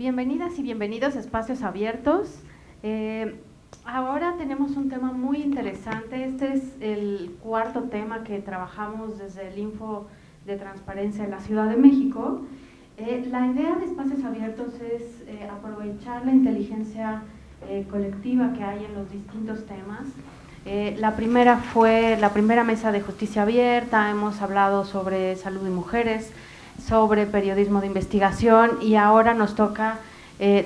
Bienvenidas y bienvenidos a Espacios Abiertos. Ahora tenemos un tema muy interesante. Este es el cuarto tema que trabajamos desde el Info de Transparencia en la Ciudad de México. La idea de Espacios Abiertos es aprovechar la inteligencia colectiva que hay en los distintos temas. La primera mesa de justicia abierta, hemos hablado sobre salud y mujeres, sobre periodismo de investigación, y ahora nos toca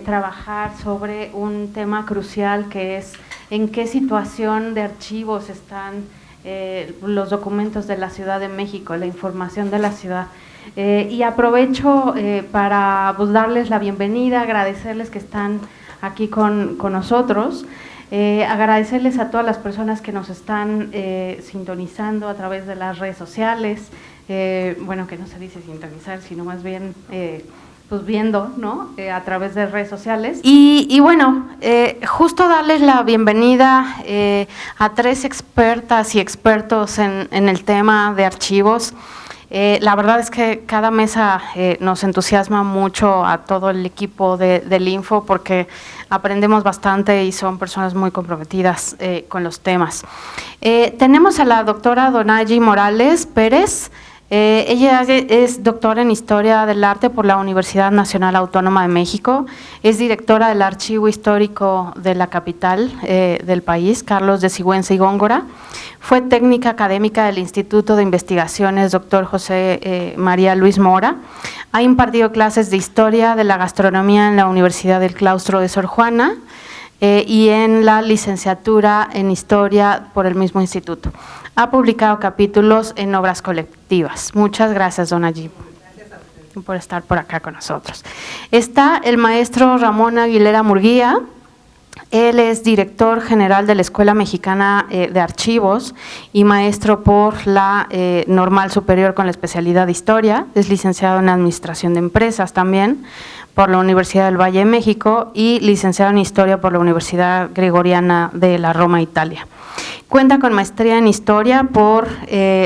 trabajar sobre un tema crucial, que es en qué situación de archivos están los documentos de la Ciudad de México, la información de la ciudad. Y aprovecho para darles la bienvenida, agradecerles que están aquí con nosotros, agradecerles a todas las personas que nos están sintonizando a través de las redes sociales. Bueno, que no se dice sintonizar, sino más bien pues viendo, ¿no? A través de redes sociales. Y bueno, justo darles la bienvenida a tres expertas y expertos en el tema de archivos. La verdad es que cada mesa nos entusiasma mucho a todo el equipo del Info, porque aprendemos bastante y son personas muy comprometidas con los temas. Tenemos a la doctora Donayi Morales Pérez. Ella es doctora en Historia del Arte por la Universidad Nacional Autónoma de México, es directora del Archivo Histórico de la capital del país, Carlos de Sigüenza y Góngora. Fue técnica académica del Instituto de Investigaciones Dr. José María Luis Mora. Ha impartido clases de Historia de la Gastronomía en la Universidad del Claustro de Sor Juana y en la licenciatura en Historia por el mismo instituto. Ha publicado capítulos en obras colectivas. Muchas gracias, Donayi, por estar por acá con nosotros. Está el maestro Ramón Aguilera Murguía. Él es director general de la Escuela Mexicana de Archivos y maestro por la Normal Superior con la especialidad de Historia. Es licenciado en Administración de Empresas también por la Universidad del Valle de México y licenciado en Historia por la Universidad Gregoriana de la Roma, Italia. Cuenta con maestría en Historia por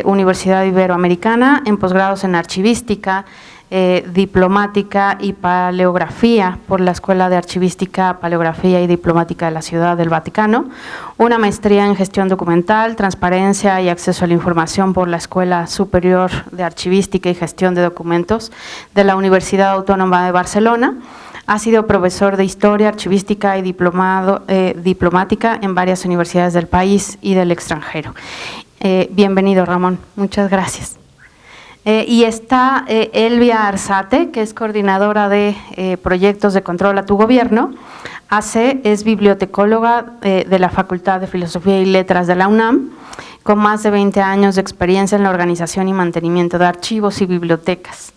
Universidad Iberoamericana, en posgrados en Archivística, Diplomática y Paleografía por la Escuela de Archivística, Paleografía y Diplomática de la Ciudad del Vaticano, una maestría en Gestión Documental, Transparencia y Acceso a la Información por la Escuela Superior de Archivística y Gestión de Documentos de la Universidad Autónoma de Barcelona. Ha sido profesor de Historia, Archivística y Diplomática en varias universidades del país y del extranjero. Bienvenido, Ramón. Muchas gracias. Y está Elvia Arzate, que es coordinadora de proyectos de control a tu gobierno. Es bibliotecóloga de la Facultad de Filosofía y Letras de la UNAM, con más de 20 años de experiencia en la organización y mantenimiento de archivos y bibliotecas.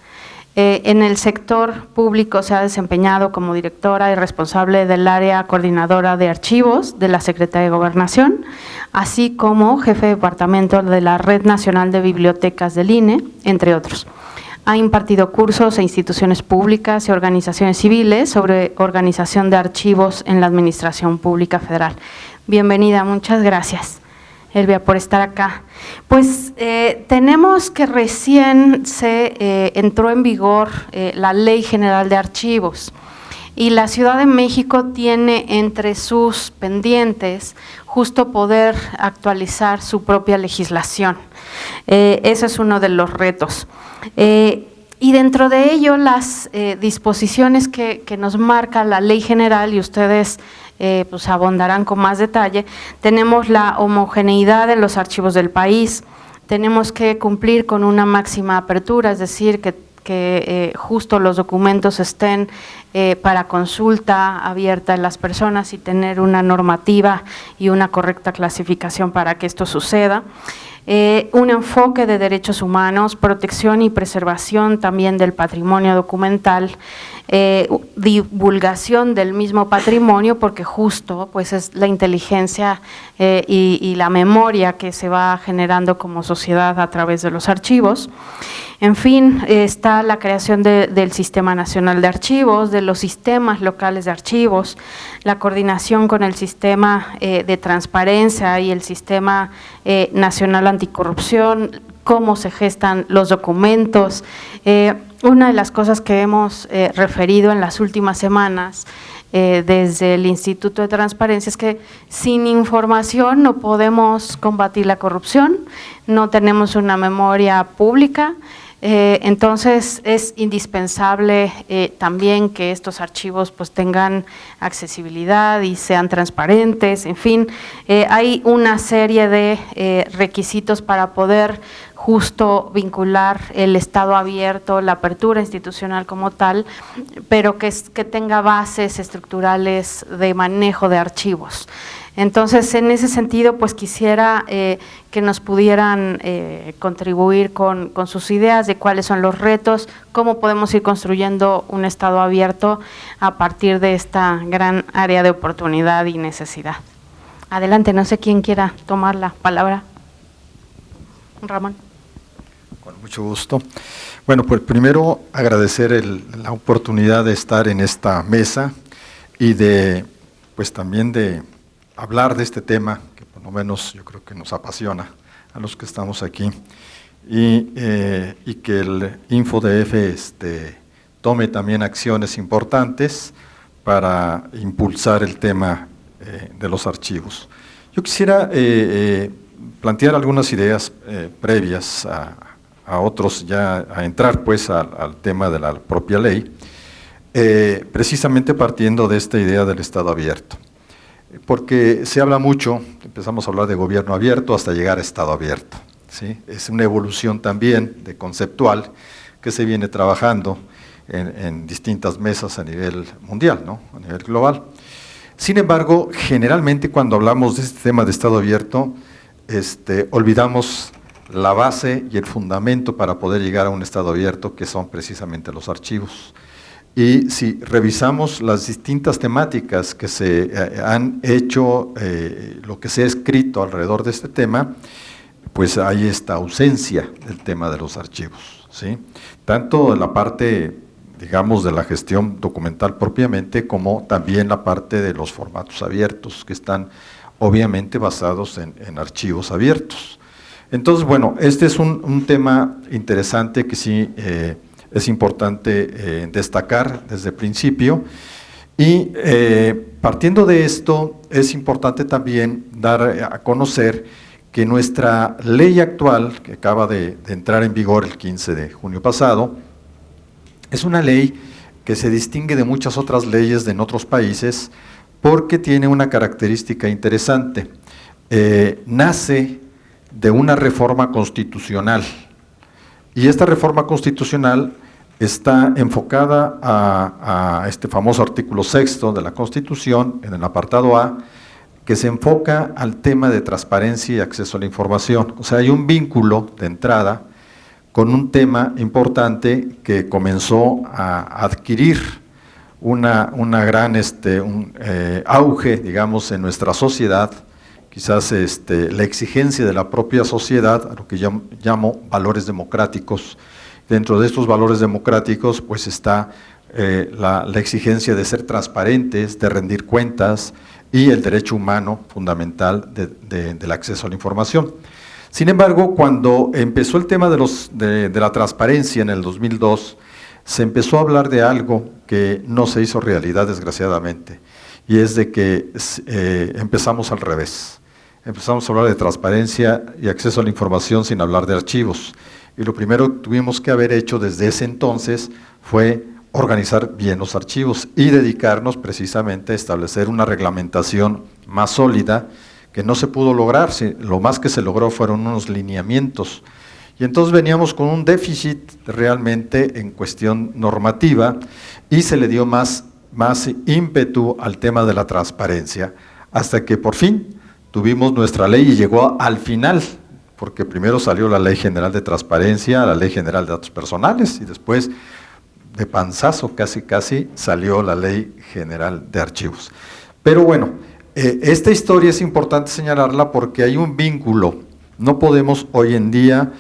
En el sector público se ha desempeñado como directora y responsable del área coordinadora de archivos de la Secretaría de Gobernación, así como jefe de departamento de la Red Nacional de Bibliotecas del INE, entre otros. Ha impartido cursos a instituciones públicas y organizaciones civiles sobre organización de archivos en la Administración Pública Federal. Bienvenida, muchas gracias, Elvia, por estar acá. Pues tenemos que recién se entró en vigor la Ley General de Archivos, y la Ciudad de México tiene entre sus pendientes justo poder actualizar su propia legislación. Ese es uno de los retos. Y dentro de ello, las disposiciones que nos marca la Ley General, y ustedes pues abondarán con más detalle, tenemos la homogeneidad en los archivos del país, tenemos que cumplir con una máxima apertura, es decir, que justo los documentos estén para consulta abierta en las personas y tener una normativa y una correcta clasificación para que esto suceda. Un enfoque de derechos humanos, protección y preservación también del patrimonio documental, divulgación del mismo patrimonio, porque justo pues es la inteligencia y la memoria que se va generando como sociedad a través de los archivos. En fin, está la creación del Sistema Nacional de Archivos, de los sistemas locales de archivos, la coordinación con el sistema de transparencia y el Sistema Nacional Anticorrupción, cómo se gestan los documentos. Una de las cosas que hemos referido en las últimas semanas desde el Instituto de Transparencia es que sin información no podemos combatir la corrupción, no tenemos una memoria pública. Entonces es indispensable también que estos archivos pues tengan accesibilidad y sean transparentes, en fin, hay una serie de requisitos para poder justo vincular el Estado abierto, la apertura institucional como tal, pero que tenga bases estructurales de manejo de archivos. Entonces, en ese sentido, pues quisiera que nos pudieran contribuir con sus ideas de cuáles son los retos, cómo podemos ir construyendo un Estado abierto a partir de esta gran área de oportunidad y necesidad. Adelante, no sé quién quiera tomar la palabra. Ramón. Con mucho gusto. Bueno, pues primero agradecer la oportunidad de estar en esta mesa y pues también de hablar de este tema, que por lo menos yo creo que nos apasiona a los que estamos aquí, y que el InfoDF tome también acciones importantes para impulsar el tema de los archivos. Yo quisiera plantear algunas ideas previas a otros, ya a entrar pues al tema de la propia ley, precisamente partiendo de esta idea del Estado abierto. Porque se habla mucho, empezamos a hablar de gobierno abierto hasta llegar a Estado abierto, ¿sí? Es una evolución también de conceptual que se viene trabajando en distintas mesas a nivel mundial, ¿no? A nivel global. Sin embargo, generalmente cuando hablamos de este tema de Estado abierto, olvidamos la base y el fundamento para poder llegar a un Estado abierto, que son precisamente los archivos. Y si revisamos las distintas temáticas que se han hecho, lo que se ha escrito alrededor de este tema, pues hay esta ausencia del tema de los archivos, ¿sí? Tanto en la parte, digamos, de la gestión documental propiamente, como también la parte de los formatos abiertos, que están obviamente basados en archivos abiertos. Entonces, bueno, este es un tema interesante que sí es importante destacar desde el principio, y partiendo de esto es importante también dar a conocer que nuestra ley actual, que acaba de entrar en vigor el 15 de junio pasado, es una ley que se distingue de muchas otras leyes en otros países porque tiene una característica interesante. Nace de una reforma constitucional, y esta reforma constitucional está enfocada a este famoso artículo 6º de la Constitución, en el apartado A, que se enfoca al tema de transparencia y acceso a la información. O sea, hay un vínculo de entrada con un tema importante que comenzó a adquirir una gran auge, digamos, en nuestra sociedad, quizás la exigencia de la propia sociedad, a lo que yo llamo valores democráticos. Dentro de estos valores democráticos pues está la exigencia de ser transparentes, de rendir cuentas, y el derecho humano fundamental del acceso a la información. Sin embargo, cuando empezó el tema de la transparencia en el 2002, se empezó a hablar de algo que no se hizo realidad, desgraciadamente, y es de que empezamos al revés. Empezamos a hablar de transparencia y acceso a la información sin hablar de archivos. Y lo primero que tuvimos que haber hecho desde ese entonces fue organizar bien los archivos y dedicarnos precisamente a establecer una reglamentación más sólida, que no se pudo lograr. Lo más que se logró fueron unos lineamientos. Y entonces veníamos con un déficit realmente en cuestión normativa, y se le dio más ímpetu al tema de la transparencia, hasta que por fin tuvimos nuestra ley, y llegó al final, porque primero salió la Ley General de Transparencia, la Ley General de Datos Personales, y después, de panzazo casi, salió la Ley General de Archivos. Pero bueno, esta historia es importante señalarla porque hay un vínculo. No podemos hoy en día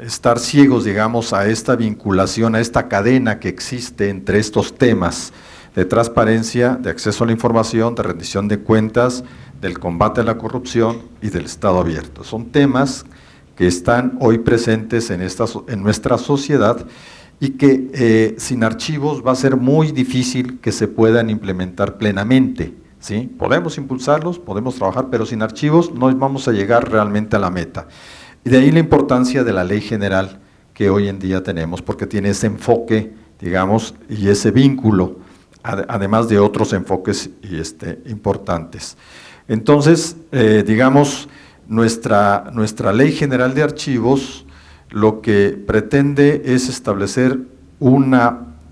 estar ciegos, digamos, a esta vinculación, a esta cadena que existe entre estos temas de transparencia, de acceso a la información, de rendición de cuentas, del combate a la corrupción y del Estado abierto. Son temas que están hoy presentes en nuestra sociedad y que sin archivos va a ser muy difícil que se puedan implementar plenamente, ¿sí? Podemos impulsarlos, podemos trabajar, pero sin archivos no vamos a llegar realmente a la meta. Y de ahí la importancia de la ley general que hoy en día tenemos, porque tiene ese enfoque, digamos, y ese vínculo, además de otros enfoques importantes. Entonces, digamos, nuestra Ley General de Archivos lo que pretende es establecer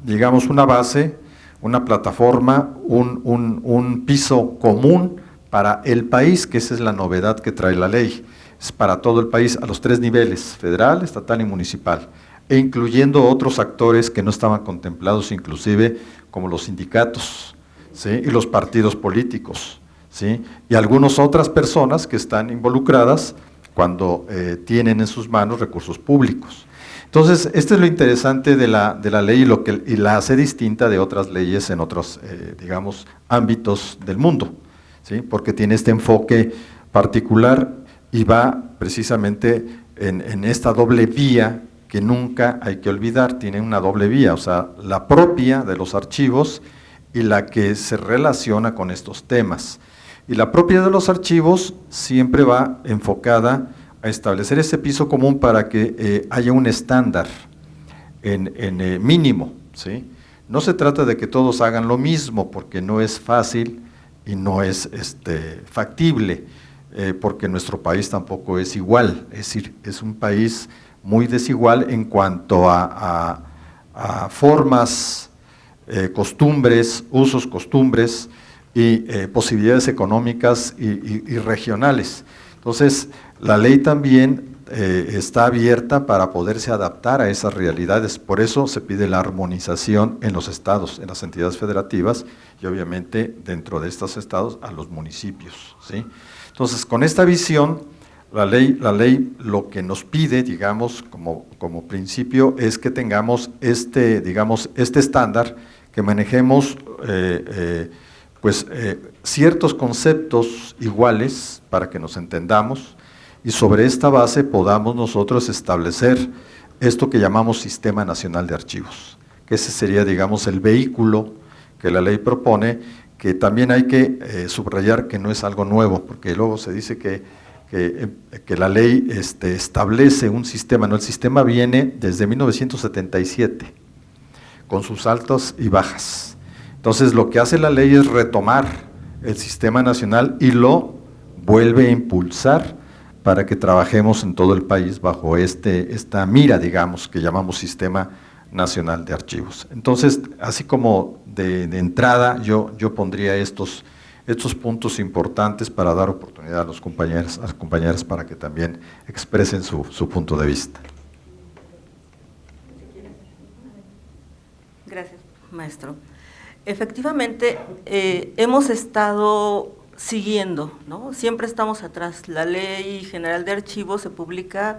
digamos, una base, una plataforma, un piso común para el país, que esa es la novedad que trae la ley. Es para todo el país, a los 3 niveles, federal, estatal y municipal, e incluyendo otros actores que no estaban contemplados, inclusive como los sindicatos, ¿sí? Y los partidos políticos, ¿sí? Y algunas otras personas que están involucradas cuando tienen en sus manos recursos públicos. Entonces, esto es lo interesante de la ley y la hace distinta de otras leyes en otros, digamos, ámbitos del mundo, ¿sí? Porque tiene este enfoque particular y va precisamente en esta doble vía que nunca hay que olvidar. Tiene una doble vía, o sea, la propia de los archivos y la que se relaciona con estos temas. Y la propia de los archivos siempre va enfocada a establecer ese piso común para que haya un estándar mínimo, ¿sí? No se trata de que todos hagan lo mismo, porque no es fácil y no es factible, porque nuestro país tampoco es igual, es decir, es un país muy desigual en cuanto a formas, costumbres, usos, costumbres y posibilidades económicas y regionales. Entonces, la ley también está abierta para poderse adaptar a esas realidades, por eso se pide la armonización en los estados, en las entidades federativas y obviamente dentro de estos estados a los municipios, ¿sí? Entonces, con esta visión, la ley lo que nos pide, digamos, como principio, es que tengamos digamos, este estándar, que manejemos ciertos conceptos iguales para que nos entendamos, y sobre esta base podamos nosotros establecer esto que llamamos Sistema Nacional de Archivos, que ese sería, digamos, el vehículo que la ley propone, que también hay que subrayar que no es algo nuevo, porque luego se dice que la ley establece un sistema. No, el sistema viene desde 1977, con sus altas y bajas. Entonces, lo que hace la ley es retomar el sistema nacional y lo vuelve a impulsar para que trabajemos en todo el país bajo esta mira, digamos, que llamamos Sistema Nacional de Archivos. Entonces, así como de entrada, yo pondría estos puntos importantes para dar oportunidad a los compañeros, a las compañeras, para que también expresen su punto de vista. Gracias, maestro. Efectivamente, hemos estado siguiendo, ¿no? Siempre estamos atrás. La Ley General de Archivos se publica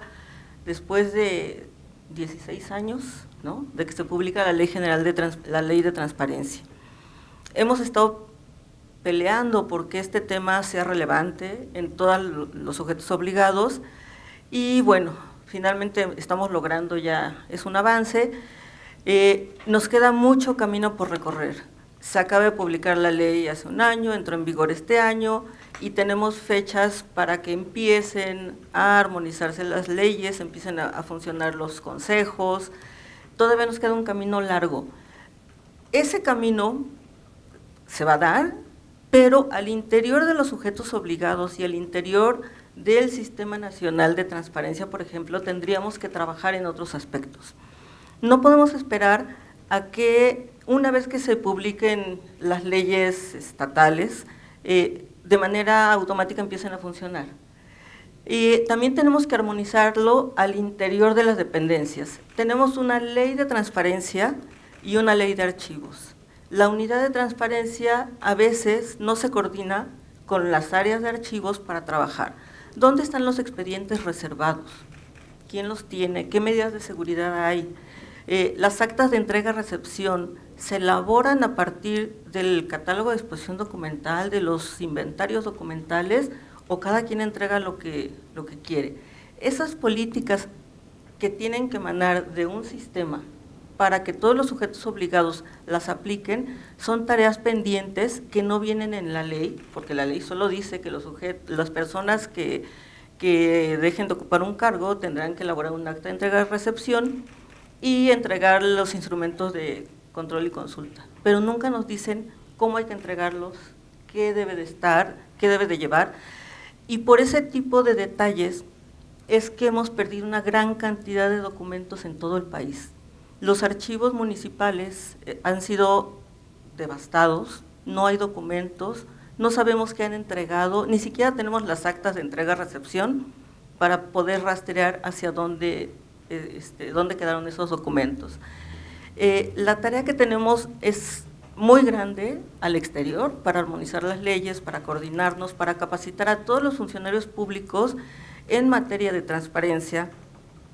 después de 16 años, ¿no?, de que se publica la Ley de Transparencia. Hemos estado peleando porque este tema sea relevante en todos los sujetos obligados y bueno, finalmente estamos logrando ya, es un avance. Nos queda mucho camino por recorrer. Se acaba de publicar la ley hace un año, entró en vigor este año y tenemos fechas para que empiecen a armonizarse las leyes, empiecen a funcionar los consejos. Todavía nos queda un camino largo. Ese camino se va a dar, pero al interior de los sujetos obligados y al interior del Sistema Nacional de Transparencia, por ejemplo, tendríamos que trabajar en otros aspectos. No podemos esperar a que una vez que se publiquen las leyes estatales, de manera automática empiecen a funcionar. Y también tenemos que armonizarlo al interior de las dependencias. Tenemos una ley de transparencia y una ley de archivos. La unidad de transparencia a veces no se coordina con las áreas de archivos para trabajar. ¿Dónde están los expedientes reservados? ¿Quién los tiene? ¿Qué medidas de seguridad hay? Las actas de entrega-recepción se elaboran a partir del catálogo de exposición documental, de los inventarios documentales, o cada quien entrega lo que quiere. esas políticas que tienen que emanar de un sistema para que todos los sujetos obligados las apliquen, son tareas pendientes que no vienen en la ley, porque la ley solo dice que las personas que dejen de ocupar un cargo tendrán que elaborar un acta de entrega y recepción y entregar los instrumentos de control y consulta, pero nunca nos dicen cómo hay que entregarlos, qué debe de estar, qué debe de llevar, y por ese tipo de detalles es que hemos perdido una gran cantidad de documentos en todo el país. Los archivos municipales han sido devastados, no hay documentos, no sabemos qué han entregado, ni siquiera tenemos las actas de entrega-recepción para poder rastrear hacia dónde quedaron esos documentos. La tarea que tenemos es muy grande al exterior para armonizar las leyes, para coordinarnos, para capacitar a todos los funcionarios públicos en materia de transparencia,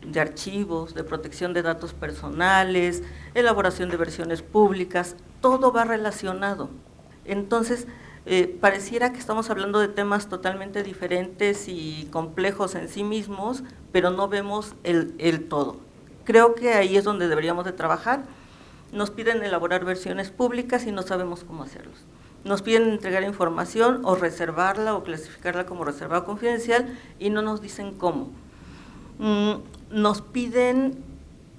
de archivos, de protección de datos personales, elaboración de versiones públicas, todo va relacionado. Entonces, pareciera que estamos hablando de temas totalmente diferentes y complejos en sí mismos, pero no vemos el todo. Creo que ahí es donde deberíamos de trabajar. Nos piden elaborar versiones públicas y no sabemos cómo hacerlos. Nos piden entregar información o reservarla o clasificarla como reservada confidencial y no nos dicen cómo. Nos piden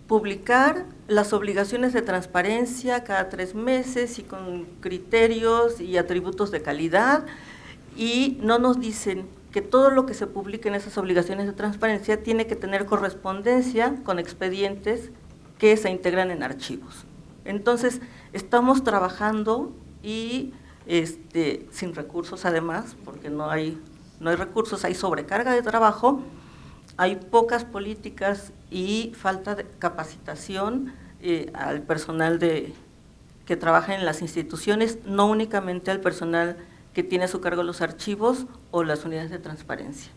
publicar las obligaciones de transparencia cada 3 meses y con criterios y atributos de calidad, y no nos dicen que todo lo que se publique en esas obligaciones de transparencia tiene que tener correspondencia con expedientes que se integran en archivos. Entonces, estamos trabajando y sin recursos además, porque no hay recursos, hay sobrecarga de trabajo, hay pocas políticas y falta de capacitación al personal que trabaja en las instituciones, no únicamente al personal que tiene a su cargo los archivos o las unidades de transparencia.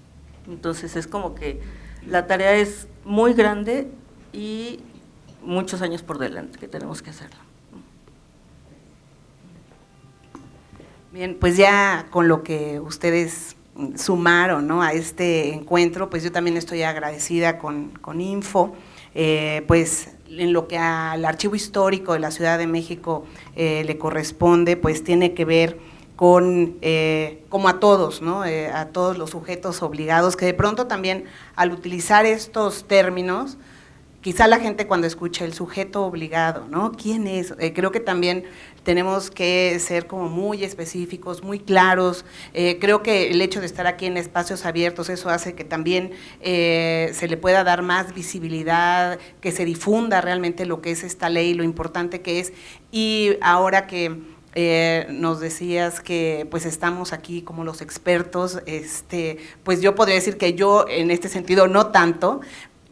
Entonces es como que la tarea es muy grande y muchos años por delante que tenemos que hacerla. Bien, pues ya con lo que ustedes sumaron, ¿no?, a este encuentro, pues yo también estoy agradecida con Info, pues en lo que al Archivo Histórico de la Ciudad de México le corresponde, pues tiene que ver con, como a todos, ¿no?, a todos los sujetos obligados, que de pronto también al utilizar estos términos, quizá la gente cuando escucha el sujeto obligado, ¿no?, ¿quién es? Creo que también tenemos que ser como muy específicos, muy claros. Creo que el hecho de estar aquí en espacios abiertos, eso hace que también se le pueda dar más visibilidad, que se difunda realmente lo que es esta ley, lo importante que es. Y ahora que nos decías que pues estamos aquí como los expertos, pues yo podría decir que yo en este sentido no tanto,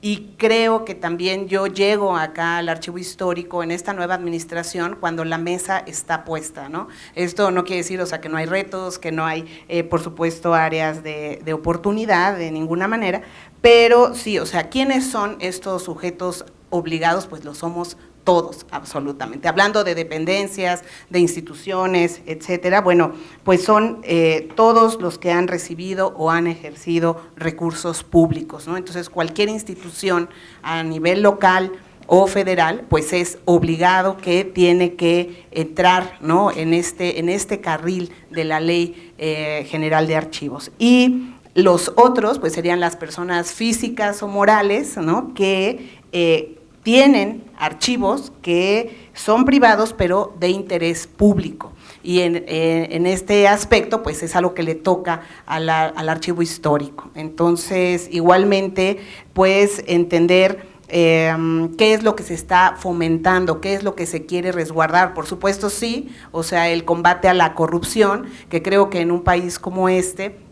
y creo que también yo llego acá al Archivo Histórico en esta nueva administración cuando la mesa está puesta, ¿no? Esto no quiere decir, o sea, que no hay retos, que no hay, por supuesto, áreas de oportunidad de ninguna manera, pero sí, o sea, ¿quiénes son estos sujetos obligados? Pues lo somos todos, absolutamente. Hablando de dependencias, de instituciones, etcétera, bueno, pues son todos los que han recibido o han ejercido recursos públicos, ¿no? Entonces, cualquier institución a nivel local o federal, pues es obligado que tiene que entrar, ¿no?, en este carril de la Ley General de Archivos. Y los otros, pues serían las personas físicas o morales, ¿no?, que tienen archivos que son privados pero de interés público, y en este aspecto pues es algo que le toca al Archivo Histórico. Entonces igualmente pues entender qué es lo que se está fomentando, qué es lo que se quiere resguardar. Por supuesto sí, o sea, el combate a la corrupción, que creo que en un país como este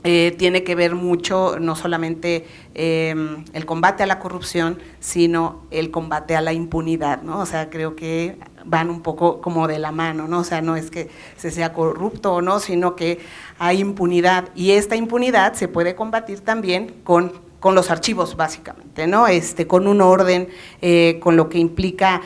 tiene que ver mucho, no solamente el combate a la corrupción, sino el combate a la impunidad, ¿no? O sea, creo que van un poco como de la mano, ¿no? O sea, no es que se sea corrupto o no, sino que hay impunidad, y esta impunidad se puede combatir también con con los archivos básicamente, ¿no? Con un orden, con lo que implica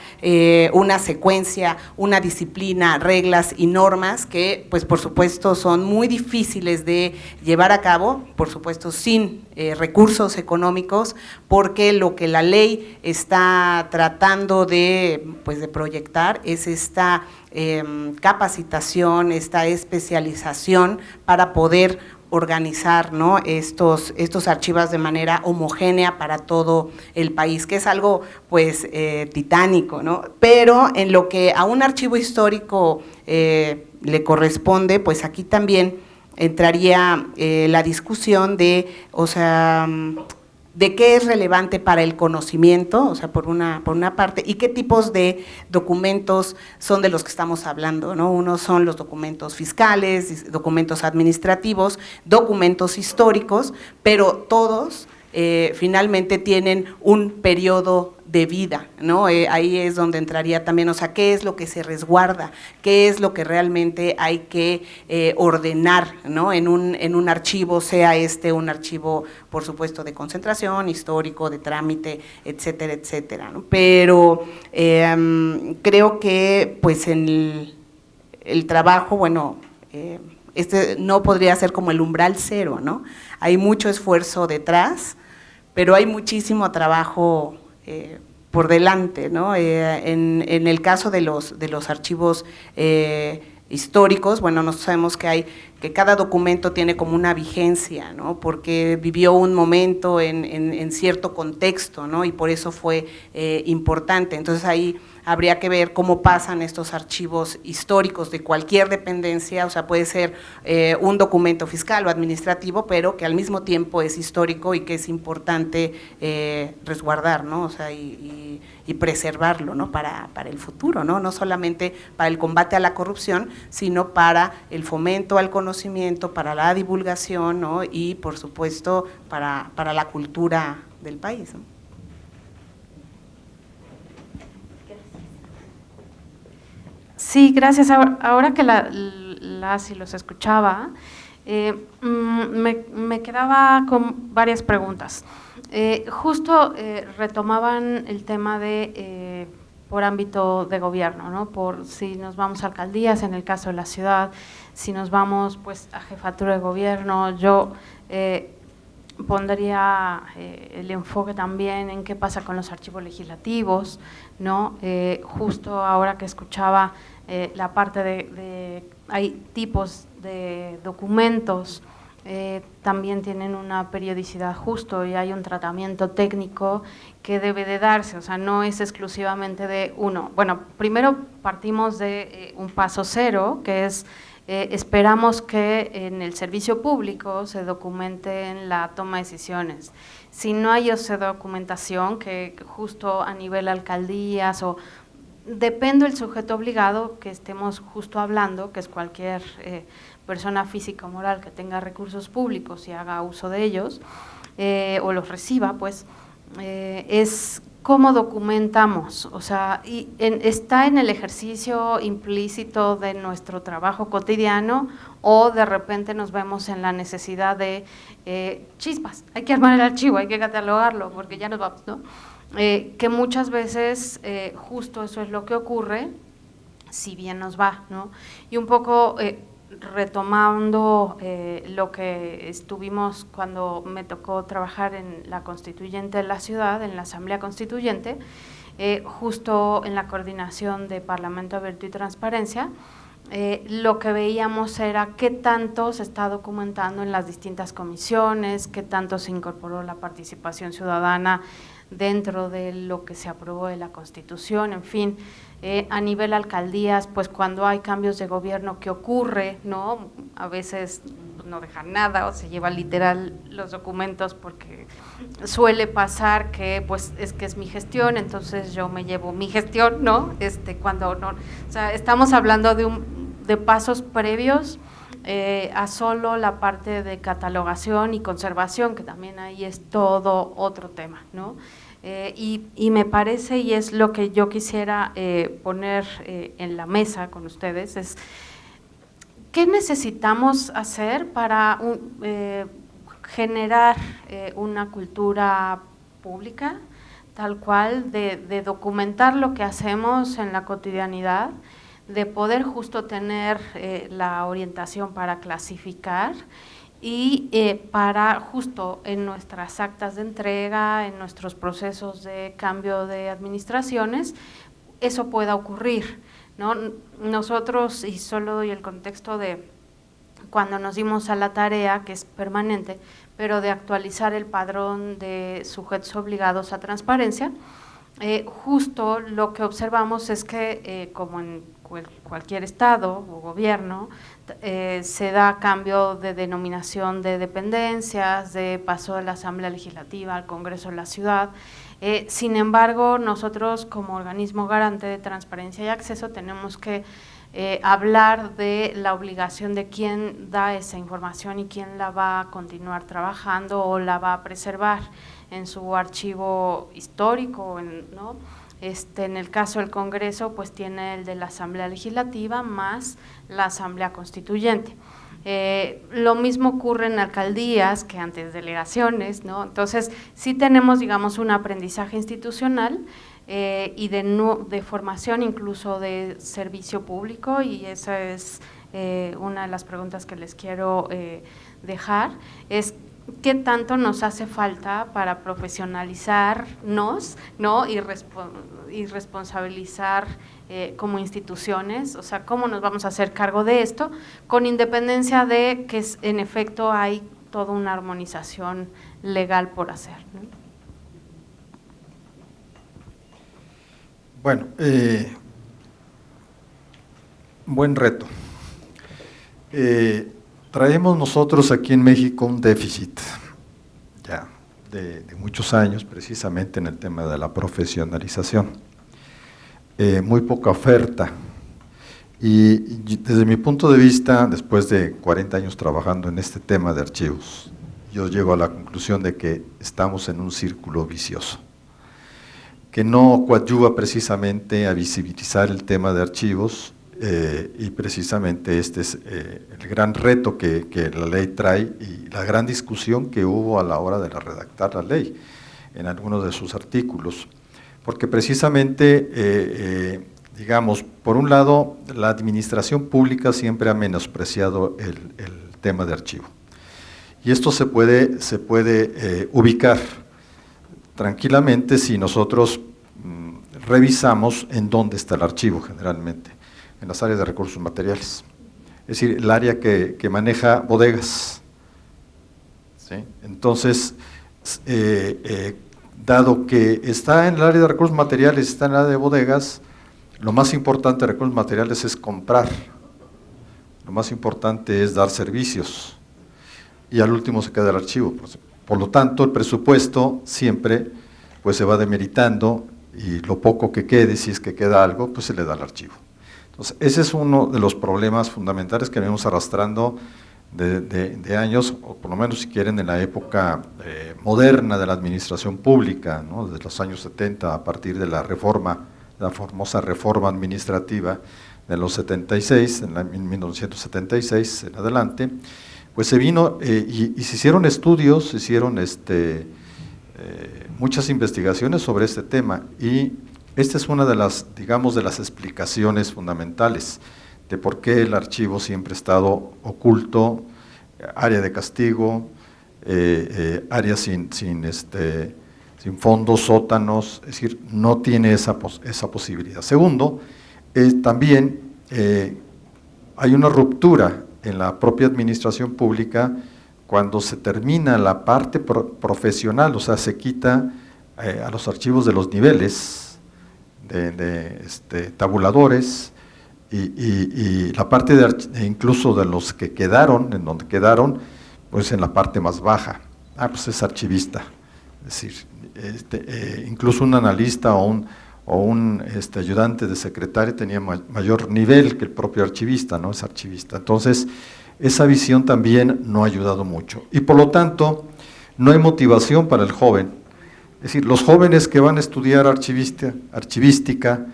una secuencia, una disciplina, reglas y normas que, pues por supuesto, son muy difíciles de llevar a cabo, por supuesto sin recursos económicos, porque lo que la ley está tratando de, pues, de proyectar es esta capacitación, esta especialización para poder organizar, ¿no?, estos archivos de manera homogénea para todo el país, que es algo pues titánico, ¿no? Pero en lo que a un archivo histórico le corresponde, pues aquí también entraría la discusión de, o sea, de qué es relevante para el conocimiento, o sea, por una parte, y qué tipos de documentos son de los que estamos hablando, ¿no? Unos son los documentos fiscales, documentos administrativos, documentos históricos, pero todos finalmente tienen un periodo de vida, ¿no? Ahí es donde entraría también, o sea, qué es lo que se resguarda, qué es lo que realmente hay que ordenar, ¿no?, en un archivo, sea un archivo, por supuesto, de concentración, histórico, de trámite, etcétera, etcétera, ¿no? Pero creo que, pues, en el trabajo, bueno, no podría ser como el umbral cero, ¿no? Hay mucho esfuerzo detrás, pero hay muchísimo trabajo por delante, ¿no? En el caso de los archivos históricos, bueno, nosotros sabemos que cada documento tiene como una vigencia, ¿no?, porque vivió un momento en cierto contexto, ¿no?, y por eso fue importante. Entonces ahí habría que ver cómo pasan estos archivos históricos de cualquier dependencia, o sea, puede ser un documento fiscal o administrativo, pero que al mismo tiempo es histórico y que es importante resguardar, ¿no?, o sea, y preservarlo, ¿no?, para el futuro, ¿no?, no solamente para el combate a la corrupción, sino para el fomento al conocimiento, para la divulgación, ¿no?, y por supuesto para la cultura del país, ¿no? Sí, gracias. Ahora que y los escuchaba, me quedaba con varias preguntas. Justo retomaban el tema de por ámbito de gobierno, ¿no? Por si nos vamos a alcaldías, en el caso de la ciudad, si nos vamos pues a jefatura de gobierno, yo pondría el enfoque también en qué pasa con los archivos legislativos, ¿no? Justo ahora que escuchaba la parte de hay tipos de documentos, también tienen una periodicidad justo y hay un tratamiento técnico que debe de darse, o sea, no es exclusivamente de uno. Bueno, primero partimos de un paso cero, que es esperamos que en el servicio público se documente en la toma de decisiones. Si no hay esa documentación, que justo a nivel alcaldías o depende del sujeto obligado que estemos justo hablando, que es cualquier persona física o moral que tenga recursos públicos y haga uso de ellos o los reciba, pues es cómo documentamos, o sea, está en el ejercicio implícito de nuestro trabajo cotidiano o de repente nos vemos en la necesidad de chispas, hay que armar el archivo, hay que catalogarlo porque ya nos vamos, ¿no? Que muchas veces justo eso es lo que ocurre, si bien nos va, ¿no? Y un poco retomando lo que estuvimos cuando me tocó trabajar en la constituyente de la ciudad, en la asamblea constituyente, justo en la coordinación de Parlamento Abierto y Transparencia, lo que veíamos era qué tanto se está documentando en las distintas comisiones, qué tanto se incorporó la participación ciudadana dentro de lo que se aprobó de la Constitución, en fin, a nivel alcaldías, pues cuando hay cambios de gobierno, ¿qué ocurre?, ¿no? A veces no dejan nada o se llevan literal los documentos porque suele pasar que pues es que es mi gestión, entonces yo me llevo mi gestión, ¿no? Cuando no, o sea, estamos hablando de pasos previos a solo la parte de catalogación y conservación, que también ahí es todo otro tema, ¿no? Y me parece, y es lo que yo quisiera poner en la mesa con ustedes, es ¿qué necesitamos hacer para generar una cultura pública, tal cual, de documentar lo que hacemos en la cotidianidad, de poder justo tener la orientación para clasificar y para justo en nuestras actas de entrega, en nuestros procesos de cambio de administraciones, eso pueda ocurrir, ¿no? Nosotros, y solo doy el contexto de cuando nos dimos a la tarea, que es permanente, pero de actualizar el padrón de sujetos obligados a transparencia, justo lo que observamos es que, como en cualquier estado o gobierno, se da cambio de denominación de dependencias, de paso de la Asamblea Legislativa al Congreso de la Ciudad. Sin embargo, nosotros como organismo garante de transparencia y acceso tenemos que hablar de la obligación de quién da esa información y quién la va a continuar trabajando o la va a preservar en su archivo histórico, ¿no? En el caso del Congreso, pues tiene el de la Asamblea Legislativa más la Asamblea Constituyente. Lo mismo ocurre en alcaldías que antes delegaciones, ¿no? Entonces, sí tenemos, digamos, un aprendizaje institucional y de formación, incluso de servicio público, y esa es una de las preguntas que les quiero dejar, es ¿qué tanto nos hace falta para profesionalizarnos, ¿no? y responsabilizar como instituciones? O sea, ¿cómo nos vamos a hacer cargo de esto? Con independencia de que en efecto hay toda una armonización legal por hacer, ¿no? Bueno, buen reto. Traemos nosotros aquí en México un déficit ya de muchos años, precisamente en el tema de la profesionalización. Muy poca oferta. Y desde mi punto de vista, después de 40 años trabajando en este tema de archivos, yo llego a la conclusión de que estamos en un círculo vicioso, que no coadyuva precisamente a visibilizar el tema de archivos, y precisamente este es el gran reto que la ley trae y la gran discusión que hubo a la hora de redactar la ley en algunos de sus artículos, porque precisamente, digamos, por un lado, la administración pública siempre ha menospreciado el tema de archivo, y esto se puede ubicar tranquilamente si nosotros revisamos en dónde está el archivo generalmente, en las áreas de recursos materiales, es decir, el área que maneja bodegas, ¿sí? Entonces, dado que está en el área de recursos materiales, está en el área de bodegas, lo más importante de recursos materiales es comprar, lo más importante es dar servicios, y al último se queda el archivo. Por lo tanto, el presupuesto siempre pues se va demeritando, y lo poco que quede, si es que queda algo, pues se le da al archivo. Entonces, ese es uno de los problemas fundamentales que venimos arrastrando de años, o por lo menos si quieren en la época moderna de la administración pública, ¿no? Desde los años 70, a partir de la reforma, la famosa reforma administrativa de los 76, en 1976 en adelante, pues se vino y se hicieron estudios, se hicieron muchas investigaciones sobre este tema, y esta es una de las, digamos, de las explicaciones fundamentales de por qué el archivo siempre ha estado oculto, área de castigo, área sin fondos, sótanos, es decir, no tiene esa posibilidad. Segundo, también hay una ruptura en la propia administración pública cuando se termina la parte profesional, o sea, se quita a los archivos de los niveles, de tabuladores, y la parte incluso de los que quedaron, en donde quedaron, pues en la parte más baja, pues es archivista, es decir, incluso un analista o un ayudante de secretario tenía mayor nivel que el propio archivista, ¿no? Es archivista. Entonces, esa visión también no ha ayudado mucho, y por lo tanto, no hay motivación para el joven. Es decir, los jóvenes que van a estudiar archivística,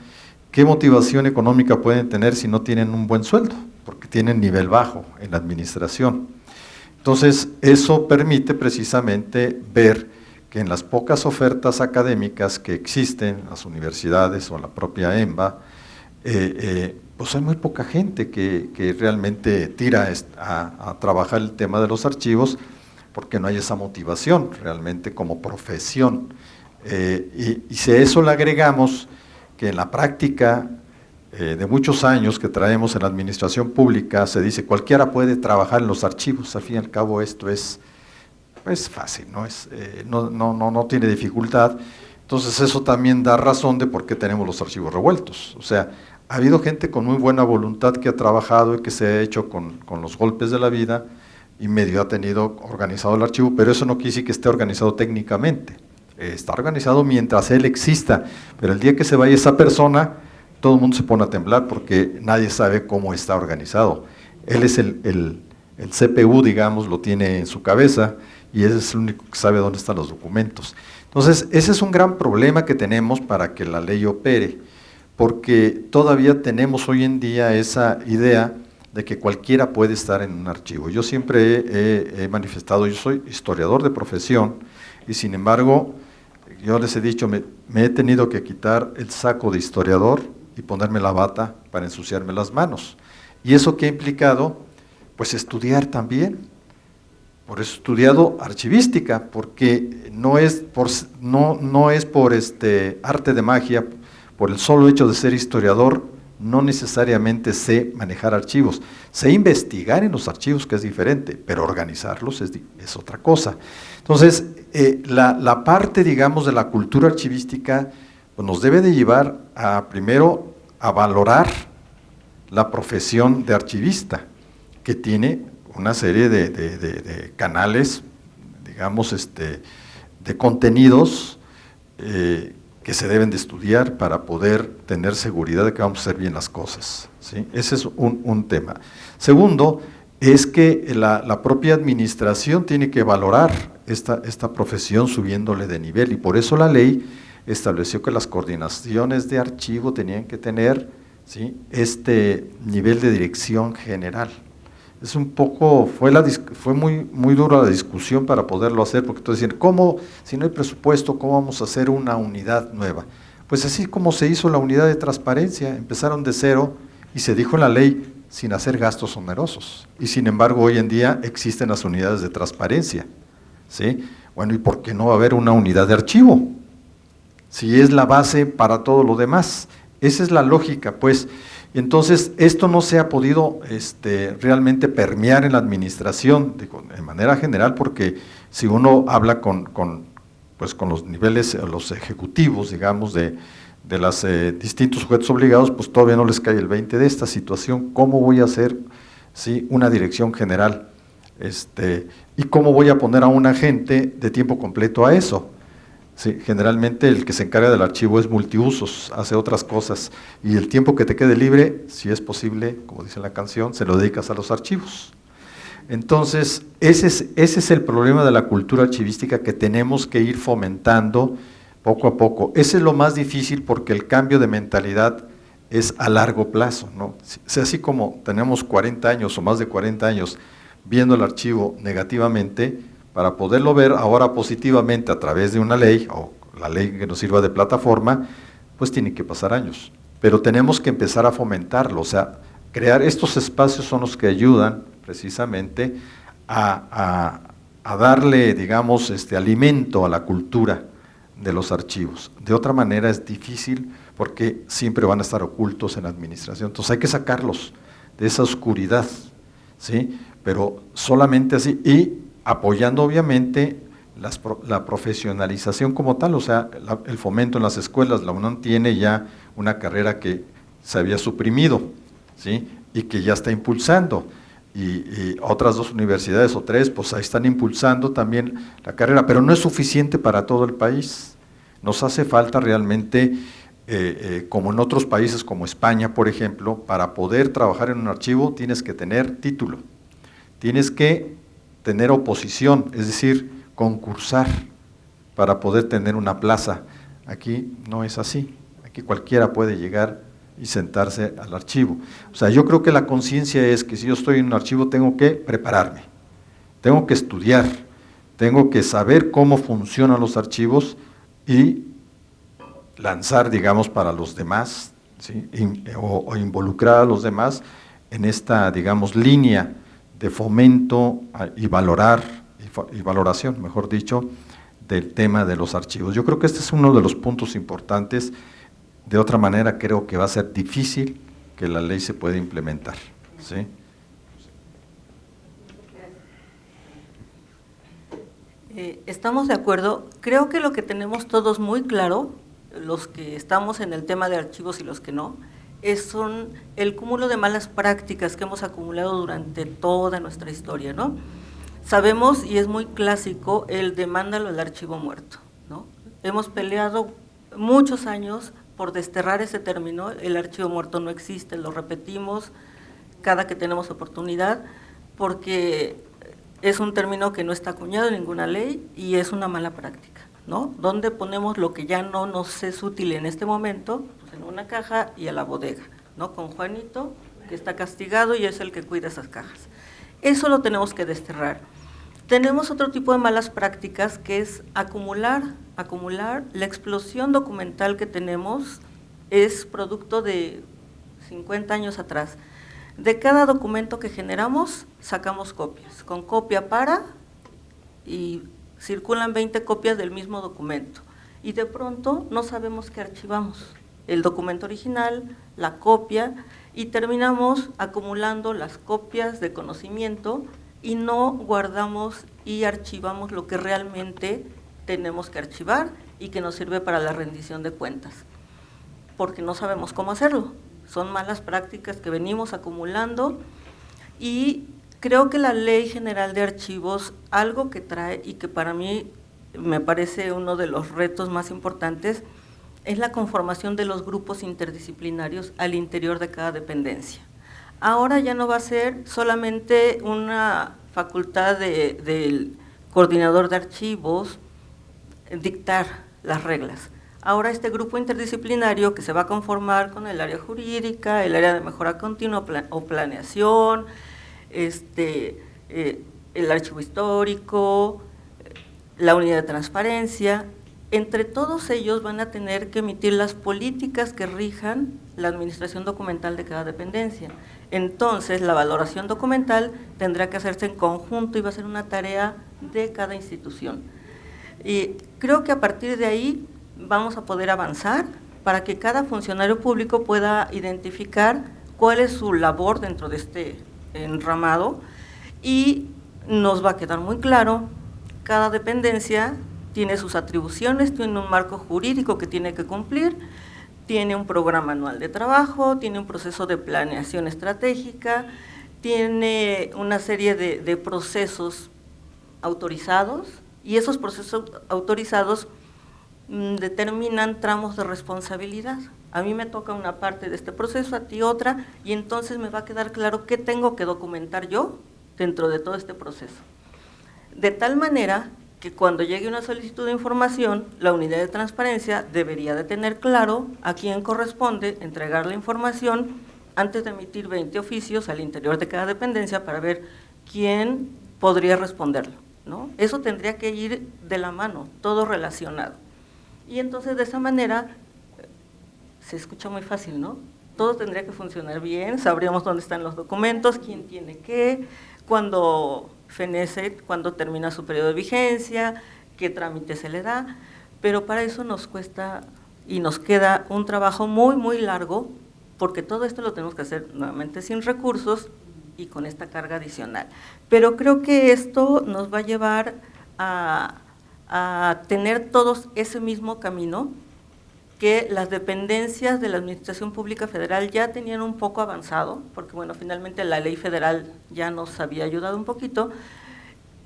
¿qué motivación económica pueden tener si no tienen un buen sueldo? Porque tienen nivel bajo en la administración. Entonces, eso permite precisamente ver que en las pocas ofertas académicas que existen, las universidades o la propia EMBA, pues hay muy poca gente que realmente tira a trabajar el tema de los archivos, porque no hay esa motivación realmente como profesión. Y si a eso le agregamos que en la práctica de muchos años que traemos en la administración pública, se dice cualquiera puede trabajar en los archivos, al fin y al cabo esto es fácil, no tiene dificultad. Entonces eso también da razón de por qué tenemos los archivos revueltos. O sea, ha habido gente con muy buena voluntad que ha trabajado y que se ha hecho con los golpes de la vida y medio ha tenido organizado el archivo, pero eso no quiere decir que esté organizado técnicamente. Está organizado mientras él exista, pero el día que se vaya esa persona, todo el mundo se pone a temblar porque nadie sabe cómo está organizado. Él es el CPU, digamos, lo tiene en su cabeza y ese es el único que sabe dónde están los documentos. Entonces, ese es un gran problema que tenemos para que la ley opere, porque todavía tenemos hoy en día esa idea de que cualquiera puede estar en un archivo. Yo siempre he manifestado, yo soy historiador de profesión y sin embargo, yo les he dicho, me he tenido que quitar el saco de historiador y ponerme la bata para ensuciarme las manos. ¿Y eso qué ha implicado? Pues estudiar también. Por eso he estudiado archivística, porque no es por arte de magia, por el solo hecho de ser historiador, no necesariamente sé manejar archivos. Sé investigar en los archivos, que es diferente, pero organizarlos es otra cosa. Entonces, la parte, digamos, de la cultura archivística pues nos debe de llevar primero a valorar la profesión de archivista, que tiene una serie de canales, digamos, de contenidos que se deben de estudiar para poder tener seguridad de que vamos a hacer bien las cosas, ¿sí? Ese es un tema. Segundo, es que la propia administración tiene que valorar esta profesión subiéndole de nivel, y por eso la ley estableció que las coordinaciones de archivo tenían que tener, ¿sí?, este nivel de dirección general. Es un poco, fue muy dura la discusión para poderlo hacer, porque entonces decían, ¿cómo, si no hay presupuesto, cómo vamos a hacer una unidad nueva? Pues así como se hizo la unidad de transparencia, empezaron de cero y se dijo en la ley sin hacer gastos onerosos. Y sin embargo hoy en día existen las unidades de transparencia, ¿sí? Bueno, ¿y por qué no va a haber una unidad de archivo? Si es la base para todo lo demás. Esa es la lógica, pues. Entonces, esto no se ha podido realmente permear en la administración de manera general, porque si uno habla con los niveles, los ejecutivos, digamos, de los distintos sujetos obligados, pues todavía no les cae el 20 de esta situación. ¿Cómo voy a hacer, sí, una dirección general? ¿Y cómo voy a poner a un agente de tiempo completo a eso? Sí, generalmente el que se encarga del archivo es multiusos, hace otras cosas, y el tiempo que te quede libre, si es posible, como dice la canción, se lo dedicas a los archivos. Entonces, ese es el problema de la cultura archivística que tenemos que ir fomentando poco a poco. Ese es lo más difícil porque el cambio de mentalidad es a largo plazo, ¿no? Así como tenemos 40 años o más de 40 años viendo el archivo negativamente, para poderlo ver ahora positivamente a través de una ley, o la ley que nos sirva de plataforma, pues tiene que pasar años. Pero tenemos que empezar a fomentarlo, o sea, crear estos espacios son los que ayudan precisamente a darle, digamos, alimento a la cultura de los archivos. De otra manera es difícil porque siempre van a estar ocultos en la administración. Entonces hay que sacarlos de esa oscuridad, ¿sí? Pero solamente así, y apoyando obviamente la profesionalización como tal, o sea, el fomento en las escuelas. La UNAM tiene ya una carrera que se había suprimido, ¿sí?, y que ya está impulsando, y otras 2 universidades o 3, pues ahí están impulsando también la carrera, pero no es suficiente para todo el país. Nos hace falta realmente, como en otros países como España, por ejemplo, para poder trabajar en un archivo tienes que tener título, tienes que tener oposición, es decir, concursar para poder tener una plaza. Aquí no es así, aquí cualquiera puede llegar y sentarse al archivo. O sea, yo creo que la conciencia es que si yo estoy en un archivo tengo que prepararme, tengo que estudiar, tengo que saber cómo funcionan los archivos y lanzar, digamos, para los demás, ¿sí? o involucrar a los demás en esta, digamos, línea de fomento y valoración, mejor dicho, del tema de los archivos. Yo creo que este es uno de los puntos importantes. De otra manera, creo que va a ser difícil que la ley se pueda implementar, ¿sí? Estamos de acuerdo. Creo que lo que tenemos todos muy claro, los que estamos en el tema de archivos y los que no, son el cúmulo de malas prácticas que hemos acumulado durante toda nuestra historia, ¿no? Sabemos, y es muy clásico, el demándalo al archivo muerto, ¿no? Hemos peleado muchos años por desterrar ese término. El archivo muerto no existe, lo repetimos cada que tenemos oportunidad, porque es un término que no está acuñado en ninguna ley y es una mala práctica, ¿no? ¿Dónde ponemos lo que ya no nos es útil en este momento? Pues en una caja y a la bodega, ¿no? Con Juanito, que está castigado y es el que cuida esas cajas. Eso lo tenemos que desterrar. Tenemos otro tipo de malas prácticas, que es acumular. La explosión documental que tenemos es producto de 50 años atrás. De cada documento que generamos, sacamos copias, con copia para, y circulan 20 copias del mismo documento. Y de pronto no sabemos qué archivamos, el documento original, la copia, y terminamos acumulando las copias de conocimiento y no guardamos y archivamos lo que realmente tenemos que archivar y que nos sirve para la rendición de cuentas, porque no sabemos cómo hacerlo. Son malas prácticas que venimos acumulando y creo que la Ley General de Archivos, algo que trae y que para mí me parece uno de los retos más importantes, es la conformación de los grupos interdisciplinarios al interior de cada dependencia. Ahora ya no va a ser solamente una facultad del coordinador de archivos dictar las reglas. Ahora este grupo interdisciplinario, que se va a conformar con el área jurídica, el área de mejora continua o planeación, el archivo histórico, la unidad de transparencia, entre todos ellos van a tener que emitir las políticas que rijan la administración documental de cada dependencia. Entonces, la valoración documental tendrá que hacerse en conjunto y va a ser una tarea de cada institución. Y creo que a partir de ahí vamos a poder avanzar para que cada funcionario público pueda identificar cuál es su labor dentro de este enramado y nos va a quedar muy claro, cada dependencia tiene sus atribuciones, tiene un marco jurídico que tiene que cumplir, tiene un programa anual de trabajo, tiene un proceso de planeación estratégica, tiene una serie de procesos autorizados y esos procesos autorizados determinan tramos de responsabilidad. A mí me toca una parte de este proceso, a ti otra, y entonces me va a quedar claro qué tengo que documentar yo dentro de todo este proceso. De tal manera que cuando llegue una solicitud de información, la unidad de transparencia debería de tener claro a quién corresponde entregar la información antes de emitir 20 oficios al interior de cada dependencia para ver quién podría responderlo, ¿no? Eso tendría que ir de la mano, todo relacionado. Y entonces de esa manera, se escucha muy fácil, ¿no? Todo tendría que funcionar bien, sabríamos dónde están los documentos, quién tiene qué, cuándo fenece, cuándo termina su periodo de vigencia, qué trámite se le da, pero para eso nos cuesta y nos queda un trabajo muy, muy largo, porque todo esto lo tenemos que hacer nuevamente sin recursos y con esta carga adicional. Pero creo que esto nos va a llevar a tener todos ese mismo camino que las dependencias de la Administración Pública Federal ya tenían un poco avanzado, porque bueno, finalmente la ley federal ya nos había ayudado un poquito,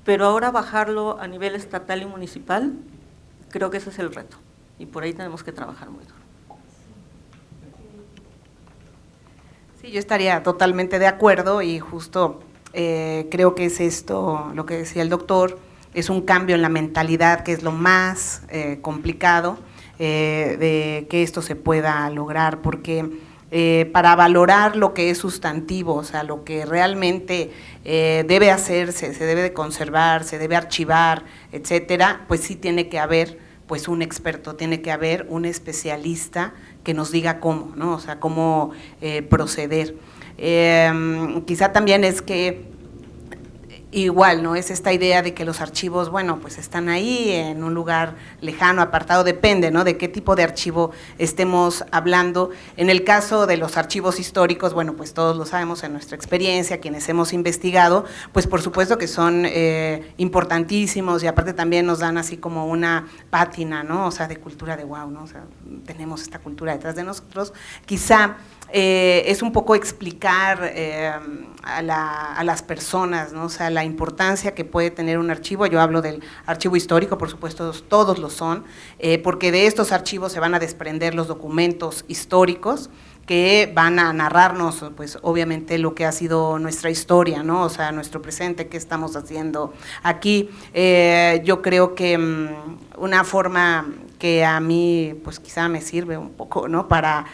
pero ahora bajarlo a nivel estatal y municipal, creo que ese es el reto, y por ahí tenemos que trabajar muy duro. Sí, yo estaría totalmente de acuerdo y justo creo que es esto, lo que decía el doctor, es un cambio en la mentalidad que es lo más complicado de que esto se pueda lograr, porque para valorar lo que es sustantivo, o sea, lo que realmente debe hacerse, se debe de conservar, se debe archivar, etcétera, pues sí tiene que haber pues un experto, tiene que haber un especialista que nos diga cómo, ¿no? O sea, cómo proceder. Quizá también es que igual, ¿no? Es esta idea de que los archivos, bueno, pues están ahí en un lugar lejano, apartado, depende, ¿no? De qué tipo de archivo estemos hablando. En el caso de los archivos históricos, bueno, pues todos lo sabemos en nuestra experiencia, quienes hemos investigado, pues por supuesto que son importantísimos y aparte también nos dan así como una pátina, ¿no? O sea, de cultura de wow, ¿no? O sea, tenemos esta cultura detrás de nosotros. Quizá es un poco explicar a las personas, ¿no? O sea, la importancia que puede tener un archivo. Yo hablo del archivo histórico, por supuesto, todos lo son, porque de estos archivos se van a desprender los documentos históricos que van a narrarnos, pues obviamente lo que ha sido nuestra historia, ¿no? O sea, nuestro presente, qué estamos haciendo aquí. Yo creo que una forma que a mí, pues quizá me sirve un poco, ¿no? Para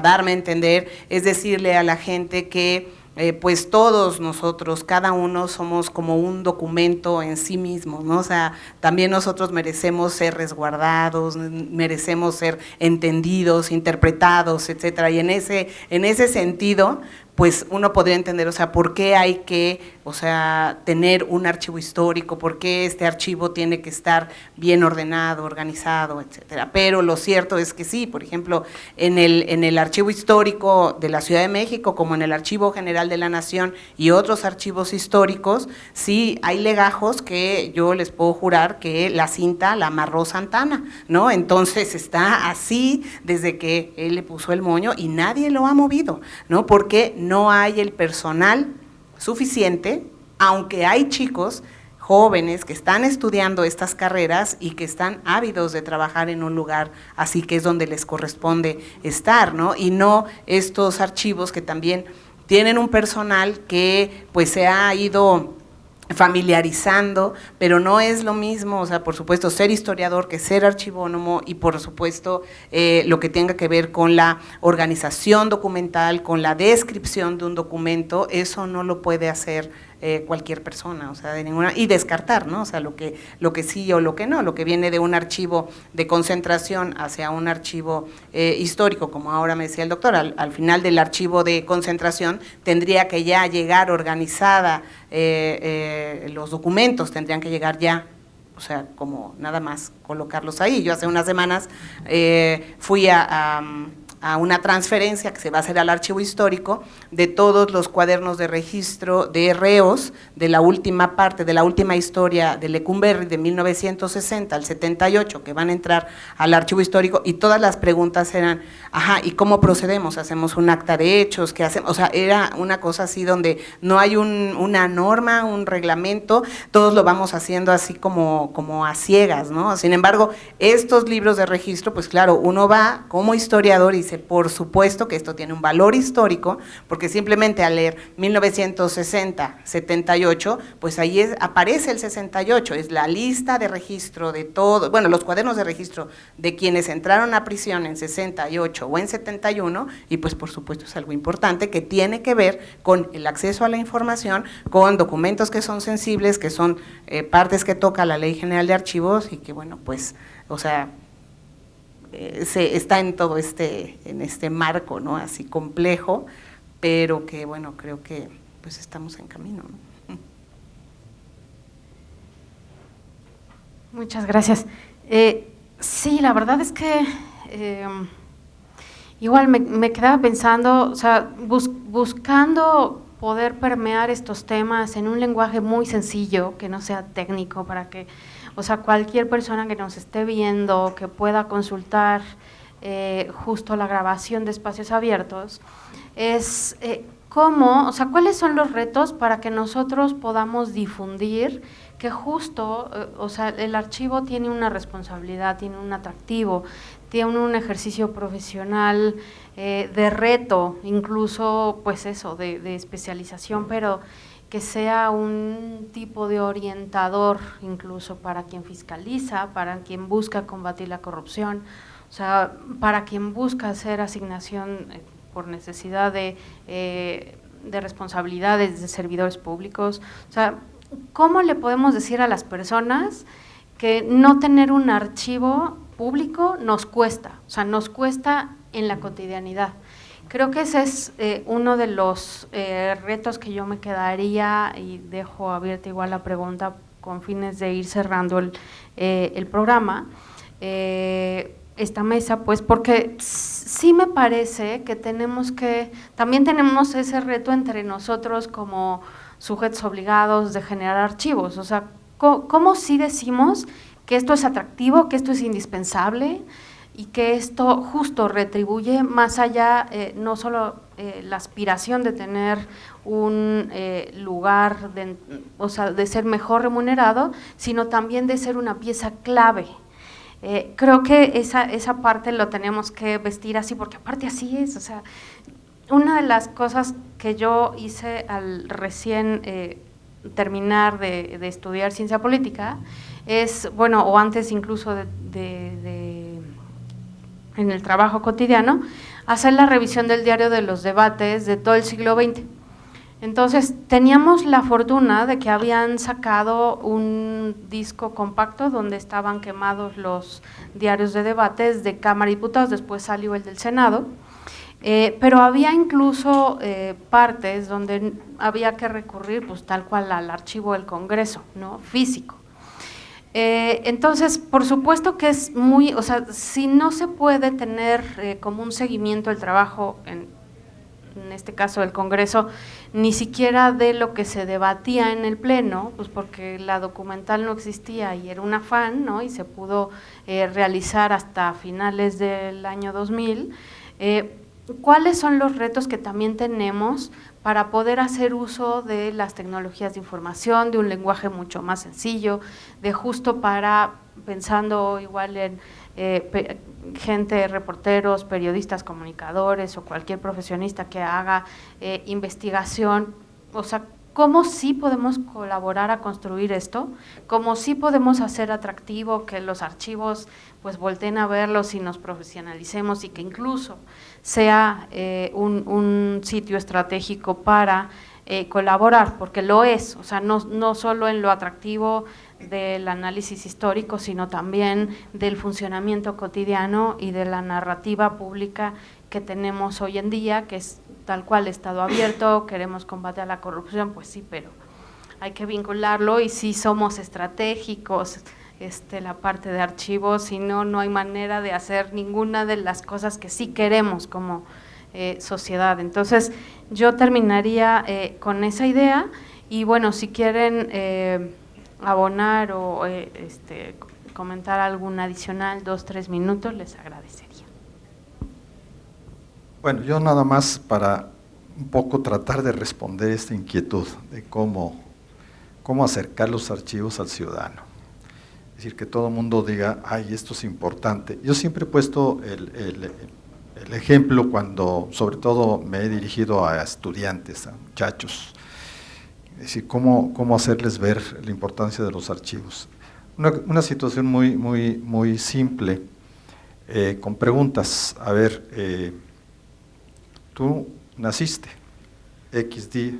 darme a entender, es decirle a la gente que pues todos nosotros, cada uno somos como un documento en sí mismo, ¿no? O sea, también nosotros merecemos ser resguardados, merecemos ser entendidos, interpretados, etcétera, y en ese sentido, pues uno podría entender, o sea, por qué hay que, o sea, tener un archivo histórico, por qué este archivo tiene que estar bien ordenado, organizado, etcétera. Pero lo cierto es que sí, por ejemplo, en el archivo histórico de la Ciudad de México, como en el Archivo General de la Nación y otros archivos históricos, sí hay legajos que yo les puedo jurar que la cinta la amarró Santana, ¿no? Entonces está así desde que él le puso el moño y nadie lo ha movido, ¿no? Porque no hay el personal suficiente, aunque hay chicos jóvenes que están estudiando estas carreras y que están ávidos de trabajar en un lugar así, que es donde les corresponde estar, ¿no? Y no estos archivos que también tienen un personal que pues se ha ido familiarizando, pero no es lo mismo, o sea, por supuesto, ser historiador que ser archivónomo y por supuesto lo que tenga que ver con la organización documental, con la descripción de un documento, eso no lo puede hacer cualquier persona, o sea, de ninguna, y descartar, ¿no? O sea, lo que sí o lo que no, lo que viene de un archivo de concentración hacia un archivo histórico, como ahora me decía el doctor, al final del archivo de concentración tendría que ya llegar organizada, los documentos tendrían que llegar ya, o sea, como nada más colocarlos ahí. Yo hace unas semanas fui a una transferencia que se va a hacer al archivo histórico de todos los cuadernos de registro de reos de la última parte, de la última historia de Lecumberri de 1960 al 78, que van a entrar al archivo histórico, y todas las preguntas eran, ajá, ¿y cómo procedemos? ¿Hacemos un acta de hechos? ¿Qué hacemos? O sea, era una cosa así donde no hay una norma, un reglamento, todos lo vamos haciendo así como a ciegas, ¿no? Sin embargo, estos libros de registro, pues claro, uno va como historiador y dice, por supuesto que esto tiene un valor histórico, porque simplemente al leer 1960, 78, pues ahí aparece el 68, es la lista de registro de todo, bueno, los cuadernos de registro de quienes entraron a prisión en 68 o en 71, y pues por supuesto es algo importante que tiene que ver con el acceso a la información, con documentos que son sensibles, que son partes que toca la Ley General de Archivos y que bueno, pues, o sea, está en todo en este marco, ¿no? Así complejo, pero que bueno, creo que pues estamos en camino, ¿no? Muchas gracias. Sí, la verdad es que igual me quedaba pensando, o sea, buscando poder permear estos temas en un lenguaje muy sencillo, que no sea técnico, para que, o sea, cualquier persona que nos esté viendo, que pueda consultar justo la grabación de Espacios Abiertos, es cómo, o sea, cuáles son los retos para que nosotros podamos difundir que justo, o sea, el archivo tiene una responsabilidad, tiene un atractivo, tiene un ejercicio profesional de reto, incluso, pues eso, de especialización, pero que sea un tipo de orientador incluso para quien fiscaliza, para quien busca combatir la corrupción, o sea, para quien busca hacer asignación por necesidad de responsabilidades de servidores públicos. O sea, ¿cómo le podemos decir a las personas que no tener un archivo público nos cuesta? O sea, nos cuesta en la cotidianidad. Creo que ese es uno de los retos que yo me quedaría, y dejo abierta igual la pregunta con fines de ir cerrando el programa, esta mesa, pues porque sí me parece que también tenemos ese reto entre nosotros como sujetos obligados de generar archivos. O sea, ¿cómo sí decimos que esto es atractivo, que esto es indispensable y que esto justo retribuye más allá, no solo la aspiración de tener un lugar, o sea, de ser mejor remunerado, sino también de ser una pieza clave? Creo que esa parte lo tenemos que vestir así, porque aparte así es. O sea, una de las cosas que yo hice al recién terminar de estudiar ciencia política es, bueno, o antes incluso en el trabajo cotidiano, hacer la revisión del diario de los debates de todo el siglo XX. Entonces, teníamos la fortuna de que habían sacado un disco compacto donde estaban quemados los diarios de debates de Cámara de Diputados, después salió el del Senado, pero había incluso partes donde había que recurrir, pues tal cual, al archivo del Congreso, ¿no?, físico. Entonces, por supuesto que es muy, o sea, si no se puede tener como un seguimiento del trabajo, en este caso del Congreso, ni siquiera de lo que se debatía en el Pleno, pues porque la documental no existía y era un afán, ¿no?, y se pudo realizar hasta finales del año 2000, ¿cuáles son los retos que también tenemos para poder hacer uso de las tecnologías de información, de un lenguaje mucho más sencillo, de justo para, pensando igual en gente, reporteros, periodistas, comunicadores o cualquier profesionista que haga investigación? O sea, ¿cómo sí podemos colaborar a construir esto? ¿Cómo sí podemos hacer atractivo que los archivos pues volteen a verlos y nos profesionalicemos, y que incluso sea un sitio estratégico para colaborar? Porque lo es, o sea, no solo en lo atractivo del análisis histórico, sino también del funcionamiento cotidiano y de la narrativa pública que tenemos hoy en día, que es tal cual Estado abierto, queremos combate a la corrupción, pues sí, pero hay que vincularlo, y sí somos estratégicos, la parte de archivos, si no, no hay manera de hacer ninguna de las cosas que sí queremos como sociedad. Entonces, yo terminaría con esa idea, y bueno, si quieren abonar o comentar algún adicional, 2-3 minutos, les agradecería. Bueno, yo nada más para un poco tratar de responder esta inquietud de cómo acercar los archivos al ciudadano. Es decir, que todo el mundo diga, ay, esto es importante. Yo siempre he puesto el ejemplo cuando, sobre todo, me he dirigido a estudiantes, a muchachos. Es decir, cómo hacerles ver la importancia de los archivos. Una situación muy simple, con preguntas. A ver, tú naciste X día,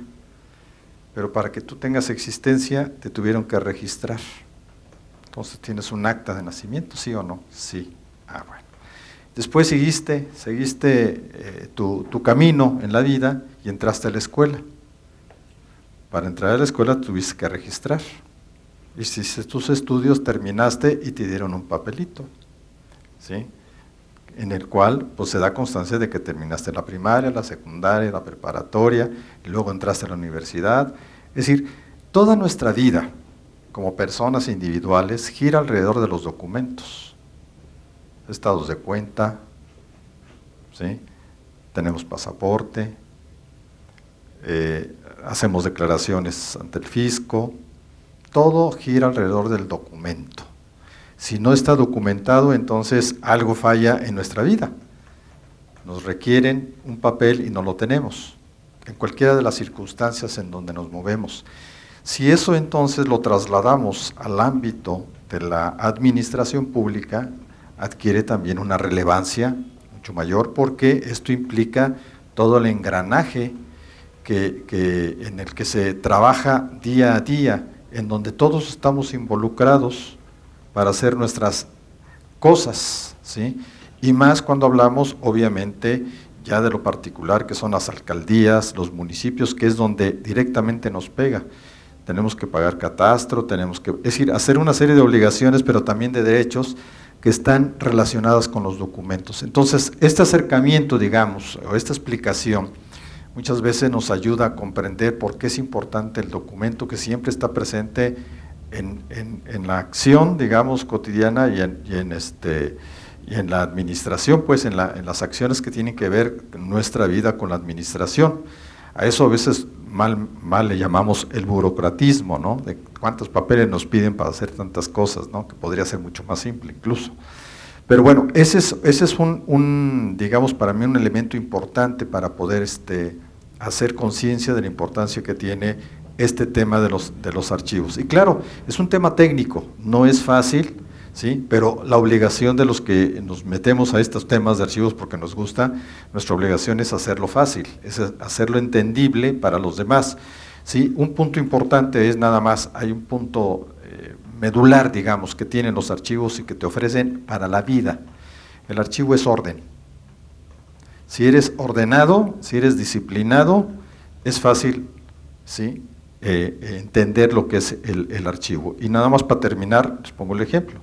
pero para que tú tengas existencia te tuvieron que registrar. Entonces, ¿tienes un acta de nacimiento, sí o no? Sí. Ah, bueno. Después seguiste tu camino en la vida y entraste a la escuela. Para entrar a la escuela tuviste que registrar. Hiciste tus estudios, terminaste y te dieron un papelito, ¿sí?, en el cual pues se da constancia de que terminaste la primaria, la secundaria, la preparatoria, y luego entraste a la universidad. Es decir, toda nuestra vida como personas individuales gira alrededor de los documentos, estados de cuenta, ¿sí?, tenemos pasaporte, hacemos declaraciones ante el fisco, todo gira alrededor del documento. Si no está documentado, entonces algo falla en nuestra vida. Nos requieren un papel y no lo tenemos, en cualquiera de las circunstancias en donde nos movemos. Si eso entonces lo trasladamos al ámbito de la administración pública, adquiere también una relevancia mucho mayor, porque esto implica todo el engranaje en el que se trabaja día a día, en donde todos estamos involucrados para hacer nuestras cosas, ¿sí? Y más cuando hablamos, obviamente, ya de lo particular que son las alcaldías, los municipios, que es donde directamente nos pega. Tenemos que pagar catastro, es decir, hacer una serie de obligaciones, pero también de derechos que están relacionadas con los documentos. Entonces, este acercamiento, digamos, o esta explicación, muchas veces nos ayuda a comprender por qué es importante el documento, que siempre está presente en la acción, digamos, cotidiana y en la administración, pues en las acciones que tienen que ver nuestra vida con la administración. A eso a veces mal le llamamos el burocratismo, ¿no? De cuántos papeles nos piden para hacer tantas cosas, ¿no? Que podría ser mucho más simple incluso. Pero bueno, ese es digamos, para mí un elemento importante para poder hacer conciencia de la importancia que tiene este tema de los archivos. Y claro, es un tema técnico, no es fácil, ¿sí? Pero la obligación de los que nos metemos a estos temas de archivos porque nos gusta, nuestra obligación es hacerlo fácil, es hacerlo entendible para los demás, ¿sí? Un punto importante es nada más, hay un punto medular, digamos, que tienen los archivos y que te ofrecen para la vida. El archivo es orden. Si eres ordenado, si eres disciplinado, es fácil, ¿sí? Entender lo que es el archivo. Y nada más para terminar, les pongo el ejemplo.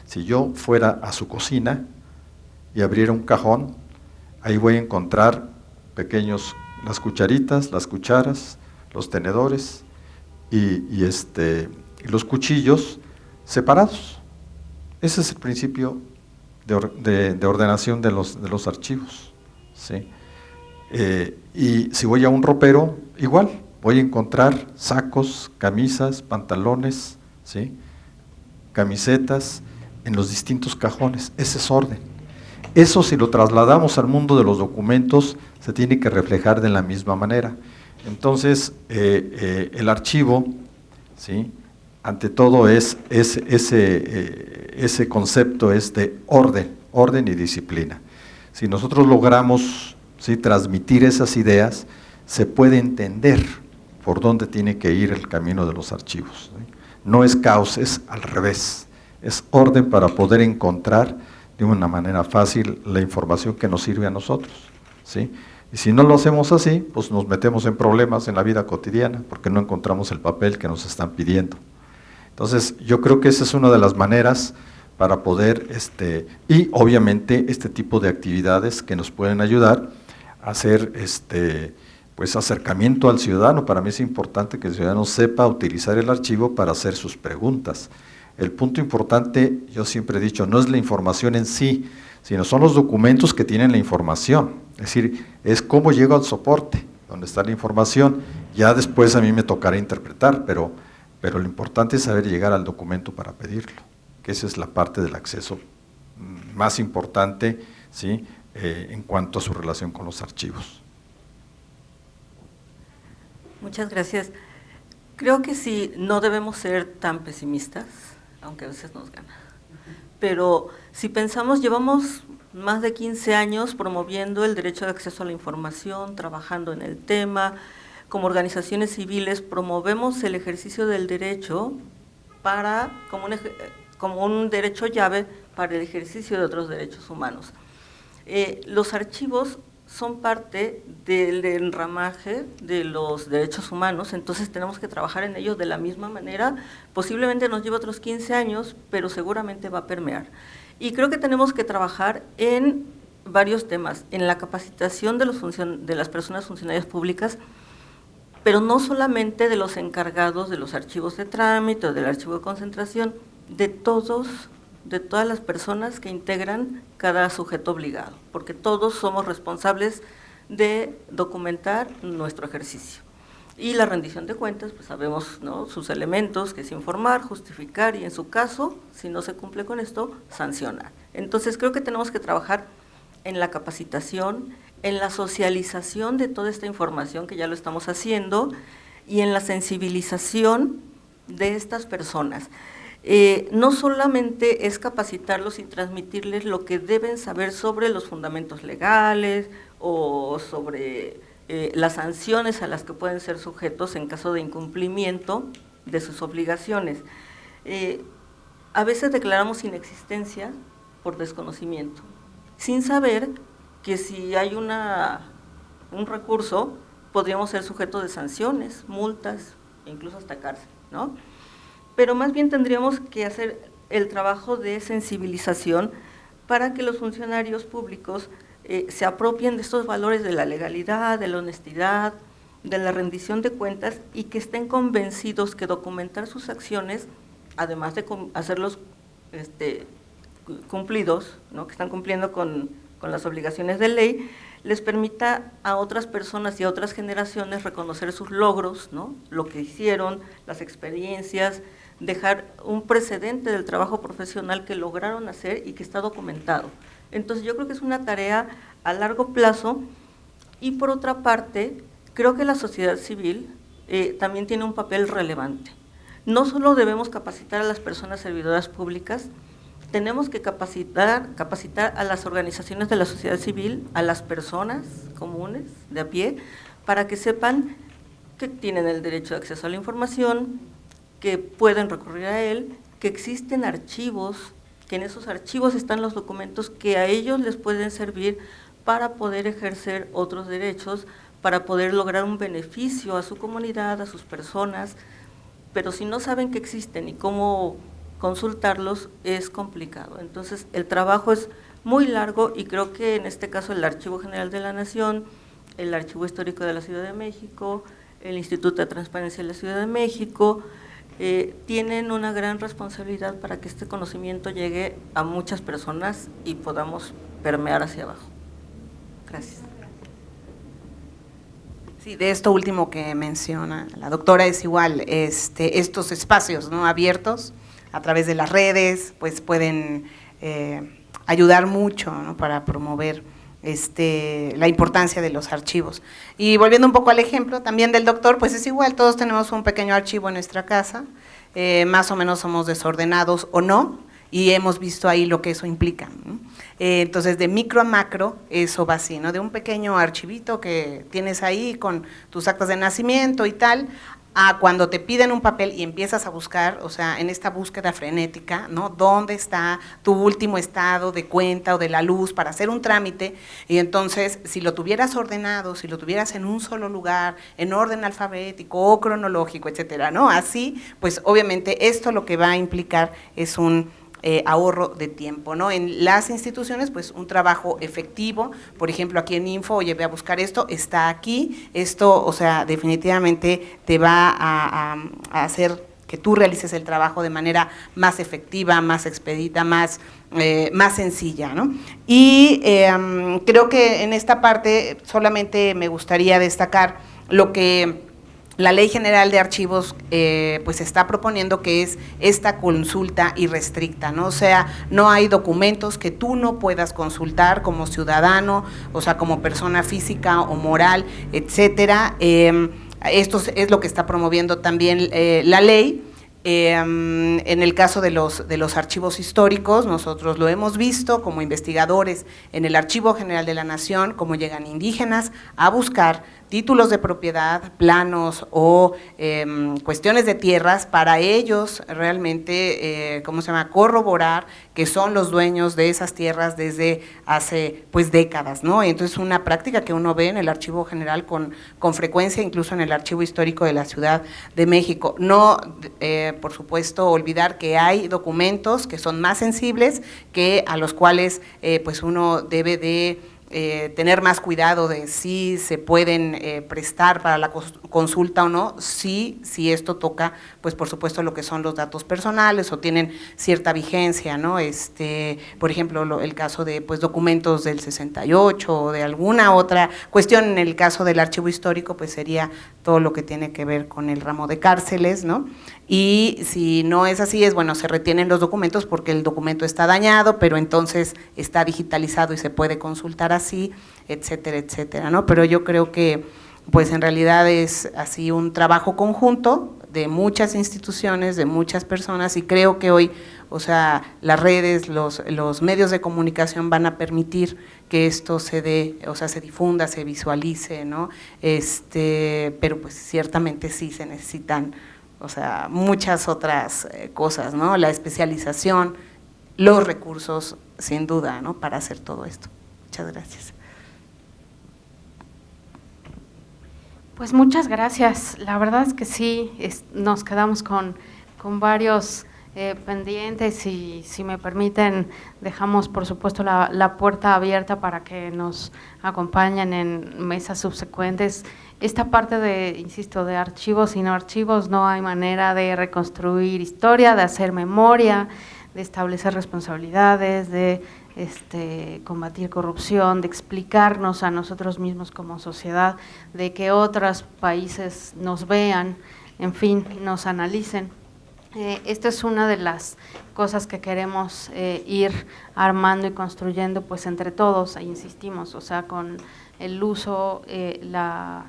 Si yo fuera a su cocina y abriera un cajón, ahí voy a encontrar las cucharitas, las cucharas, los tenedores y los cuchillos separados. Ese es el principio de ordenación de los archivos, ¿sí? Y si voy a un ropero, igual, voy a encontrar sacos, camisas, pantalones, ¿sí? Camisetas, en los distintos cajones. Ese es orden. Eso, si lo trasladamos al mundo de los documentos, se tiene que reflejar de la misma manera. Entonces, el archivo, ¿sí? Ante todo ese concepto es de orden y disciplina. Si nosotros logramos, ¿sí?, transmitir esas ideas, se puede entender por dónde tiene que ir el camino de los archivos, ¿sí? No es caos, es al revés. Es orden para poder encontrar de una manera fácil la información que nos sirve a nosotros, ¿sí? Y si no lo hacemos así, pues nos metemos en problemas en la vida cotidiana, porque no encontramos el papel que nos están pidiendo. Entonces, yo creo que esa es una de las maneras para poder, y obviamente este tipo de actividades que nos pueden ayudar a hacer pues acercamiento al ciudadano. Para mí es importante que el ciudadano sepa utilizar el archivo para hacer sus preguntas. El punto importante, yo siempre he dicho, no es la información en sí, sino son los documentos que tienen la información. Es decir, es cómo llego al soporte, donde está la información. Ya después a mí me tocará interpretar, pero lo importante es saber llegar al documento para pedirlo, que esa es la parte del acceso más importante, ¿sí?, en cuanto a su relación con los archivos. Muchas gracias. Creo que sí, no debemos ser tan pesimistas, aunque a veces nos gana. Pero si pensamos, llevamos más de 15 años promoviendo el derecho de acceso a la información, trabajando en el tema. Como organizaciones civiles promovemos el ejercicio del derecho como un derecho llave para el ejercicio de otros derechos humanos. Los archivos son parte del enramaje de los derechos humanos, entonces tenemos que trabajar en ellos de la misma manera. Posiblemente nos lleve otros 15 años, pero seguramente va a permear. Y creo que tenemos que trabajar en varios temas, en la capacitación de las personas funcionarias públicas, pero no solamente de los encargados de los archivos de trámite o del archivo de concentración, de todas las personas que integran cada sujeto obligado, porque todos somos responsables de documentar nuestro ejercicio. Y la rendición de cuentas, pues sabemos, ¿no?, sus elementos, que es informar, justificar y en su caso, si no se cumple con esto, sancionar. Entonces creo que tenemos que trabajar en la capacitación, en la socialización de toda esta información, que ya lo estamos haciendo, y en la sensibilización de estas personas. no solamente es capacitarlos y transmitirles lo que deben saber sobre los fundamentos legales o sobre las sanciones a las que pueden ser sujetos en caso de incumplimiento de sus obligaciones. A veces declaramos inexistencia por desconocimiento, sin saber que si hay un recurso, podríamos ser sujetos de sanciones, multas, incluso hasta cárcel, ¿no? Pero más bien tendríamos que hacer el trabajo de sensibilización para que los funcionarios públicos se apropien de estos valores de la legalidad, de la honestidad, de la rendición de cuentas, y que estén convencidos que documentar sus acciones, además de hacerlos cumplidos, ¿no?, que están cumpliendo con las obligaciones de ley, les permita a otras personas y a otras generaciones reconocer sus logros, ¿no?, lo que hicieron, las experiencias, dejar un precedente del trabajo profesional que lograron hacer y que está documentado. Entonces yo creo que es una tarea a largo plazo, y por otra parte, creo que la sociedad civil también tiene un papel relevante. No solo debemos capacitar a las personas servidoras públicas, tenemos que capacitar a las organizaciones de la sociedad civil, a las personas comunes, de a pie, para que sepan que tienen el derecho de acceso a la información, que pueden recurrir a él, que existen archivos, que en esos archivos están los documentos que a ellos les pueden servir para poder ejercer otros derechos, para poder lograr un beneficio a su comunidad, a sus personas, pero si no saben que existen y cómo consultarlos, es complicado. Entonces el trabajo es muy largo, y creo que en este caso el Archivo General de la Nación, el Archivo Histórico de la Ciudad de México, el Instituto de Transparencia de la Ciudad de México, tienen una gran responsabilidad para que este conocimiento llegue a muchas personas y podamos permear hacia abajo. Gracias. Sí, de esto último que menciona la doctora es igual, estos espacios, ¿no?, abiertos a través de las redes, pues pueden ayudar mucho, ¿no?, para promover la importancia de los archivos. Y volviendo un poco al ejemplo también del doctor, pues es igual, todos tenemos un pequeño archivo en nuestra casa, más o menos somos desordenados o no, y hemos visto ahí lo que eso implica, ¿no? Entonces, de micro a macro, eso va así, ¿no?, de un pequeño archivito que tienes ahí con tus actas de nacimiento y tal, a cuando te piden un papel y empiezas a buscar, o sea, en esta búsqueda frenética, ¿no?, ¿dónde está tu último estado de cuenta o de la luz para hacer un trámite? Y entonces, si lo tuvieras ordenado, si lo tuvieras en un solo lugar, en orden alfabético o cronológico, etcétera, ¿no?, así, pues obviamente esto lo que va a implicar es un ahorro de tiempo, ¿no? En las instituciones, pues un trabajo efectivo, por ejemplo, aquí en Info, oye, ve a buscar esto, está aquí, esto, o sea, definitivamente te va a hacer que tú realices el trabajo de manera más efectiva, más expedita, más sencilla, ¿no? Y creo que en esta parte solamente me gustaría destacar lo que la Ley General de Archivos pues está proponiendo, que es esta consulta irrestricta, ¿no? O sea, no hay documentos que tú no puedas consultar como ciudadano, o sea, como persona física o moral, etcétera. Esto es lo que está promoviendo también la ley. En el caso de los archivos históricos, nosotros lo hemos visto como investigadores en el Archivo General de la Nación, cómo llegan indígenas a buscar títulos de propiedad, planos o cuestiones de tierras para ellos realmente, corroborar que son los dueños de esas tierras desde hace pues décadas, ¿no? Entonces una práctica que uno ve en el Archivo General con frecuencia, incluso en el Archivo Histórico de la Ciudad de México. No, por supuesto, olvidar que hay documentos que son más sensibles, que a los cuales pues uno debe de tener más cuidado de si se pueden prestar para la consulta o no, si esto toca, pues por supuesto, lo que son los datos personales o tienen cierta vigencia, ¿no? Por ejemplo, el caso de pues documentos del 68 o de alguna otra cuestión. En el caso del archivo histórico, pues sería todo lo que tiene que ver con el ramo de cárceles, ¿no? Y si no es así, es bueno, se retienen los documentos porque el documento está dañado, pero entonces está digitalizado y se puede consultar así, etcétera, etcétera, ¿no? Pero yo creo que pues en realidad es así un trabajo conjunto, de muchas instituciones, de muchas personas, y creo que hoy, o sea, las redes, los medios de comunicación van a permitir que esto se dé, o sea, se difunda, se visualice, ¿no? Pero pues ciertamente sí se necesitan, o sea, muchas otras cosas, ¿no? La especialización, los recursos, sin duda, ¿no? Para hacer todo esto. Muchas gracias. Pues muchas gracias. La verdad es que sí, nos quedamos con varios pendientes y si me permiten dejamos por supuesto la puerta abierta para que nos acompañen en mesas subsecuentes. Esta parte de, insisto, de archivos y no archivos, no hay manera de reconstruir historia, de hacer memoria, de establecer responsabilidades, de combatir corrupción, de explicarnos a nosotros mismos como sociedad, de que otros países nos vean, en fin, nos analicen. Esta es una de las cosas que queremos ir armando y construyendo pues entre todos, insistimos, o sea, con el uso, la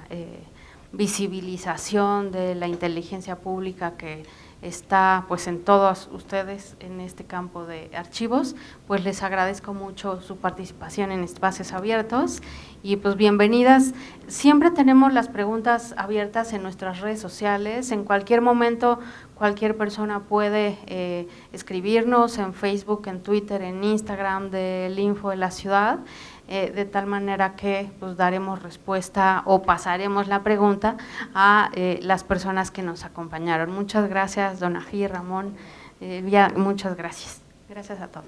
visibilización de la inteligencia pública que está pues en todos ustedes en este campo de archivos, pues les agradezco mucho su participación en Espacios Abiertos y pues bienvenidas. Siempre tenemos las preguntas abiertas en nuestras redes sociales, en cualquier momento cualquier persona puede escribirnos en Facebook, en Twitter, en Instagram del Info de la Ciudad, de tal manera que pues daremos respuesta o pasaremos la pregunta a las personas que nos acompañaron. Muchas gracias, Donají, Ramón, muchas gracias. Gracias a todos.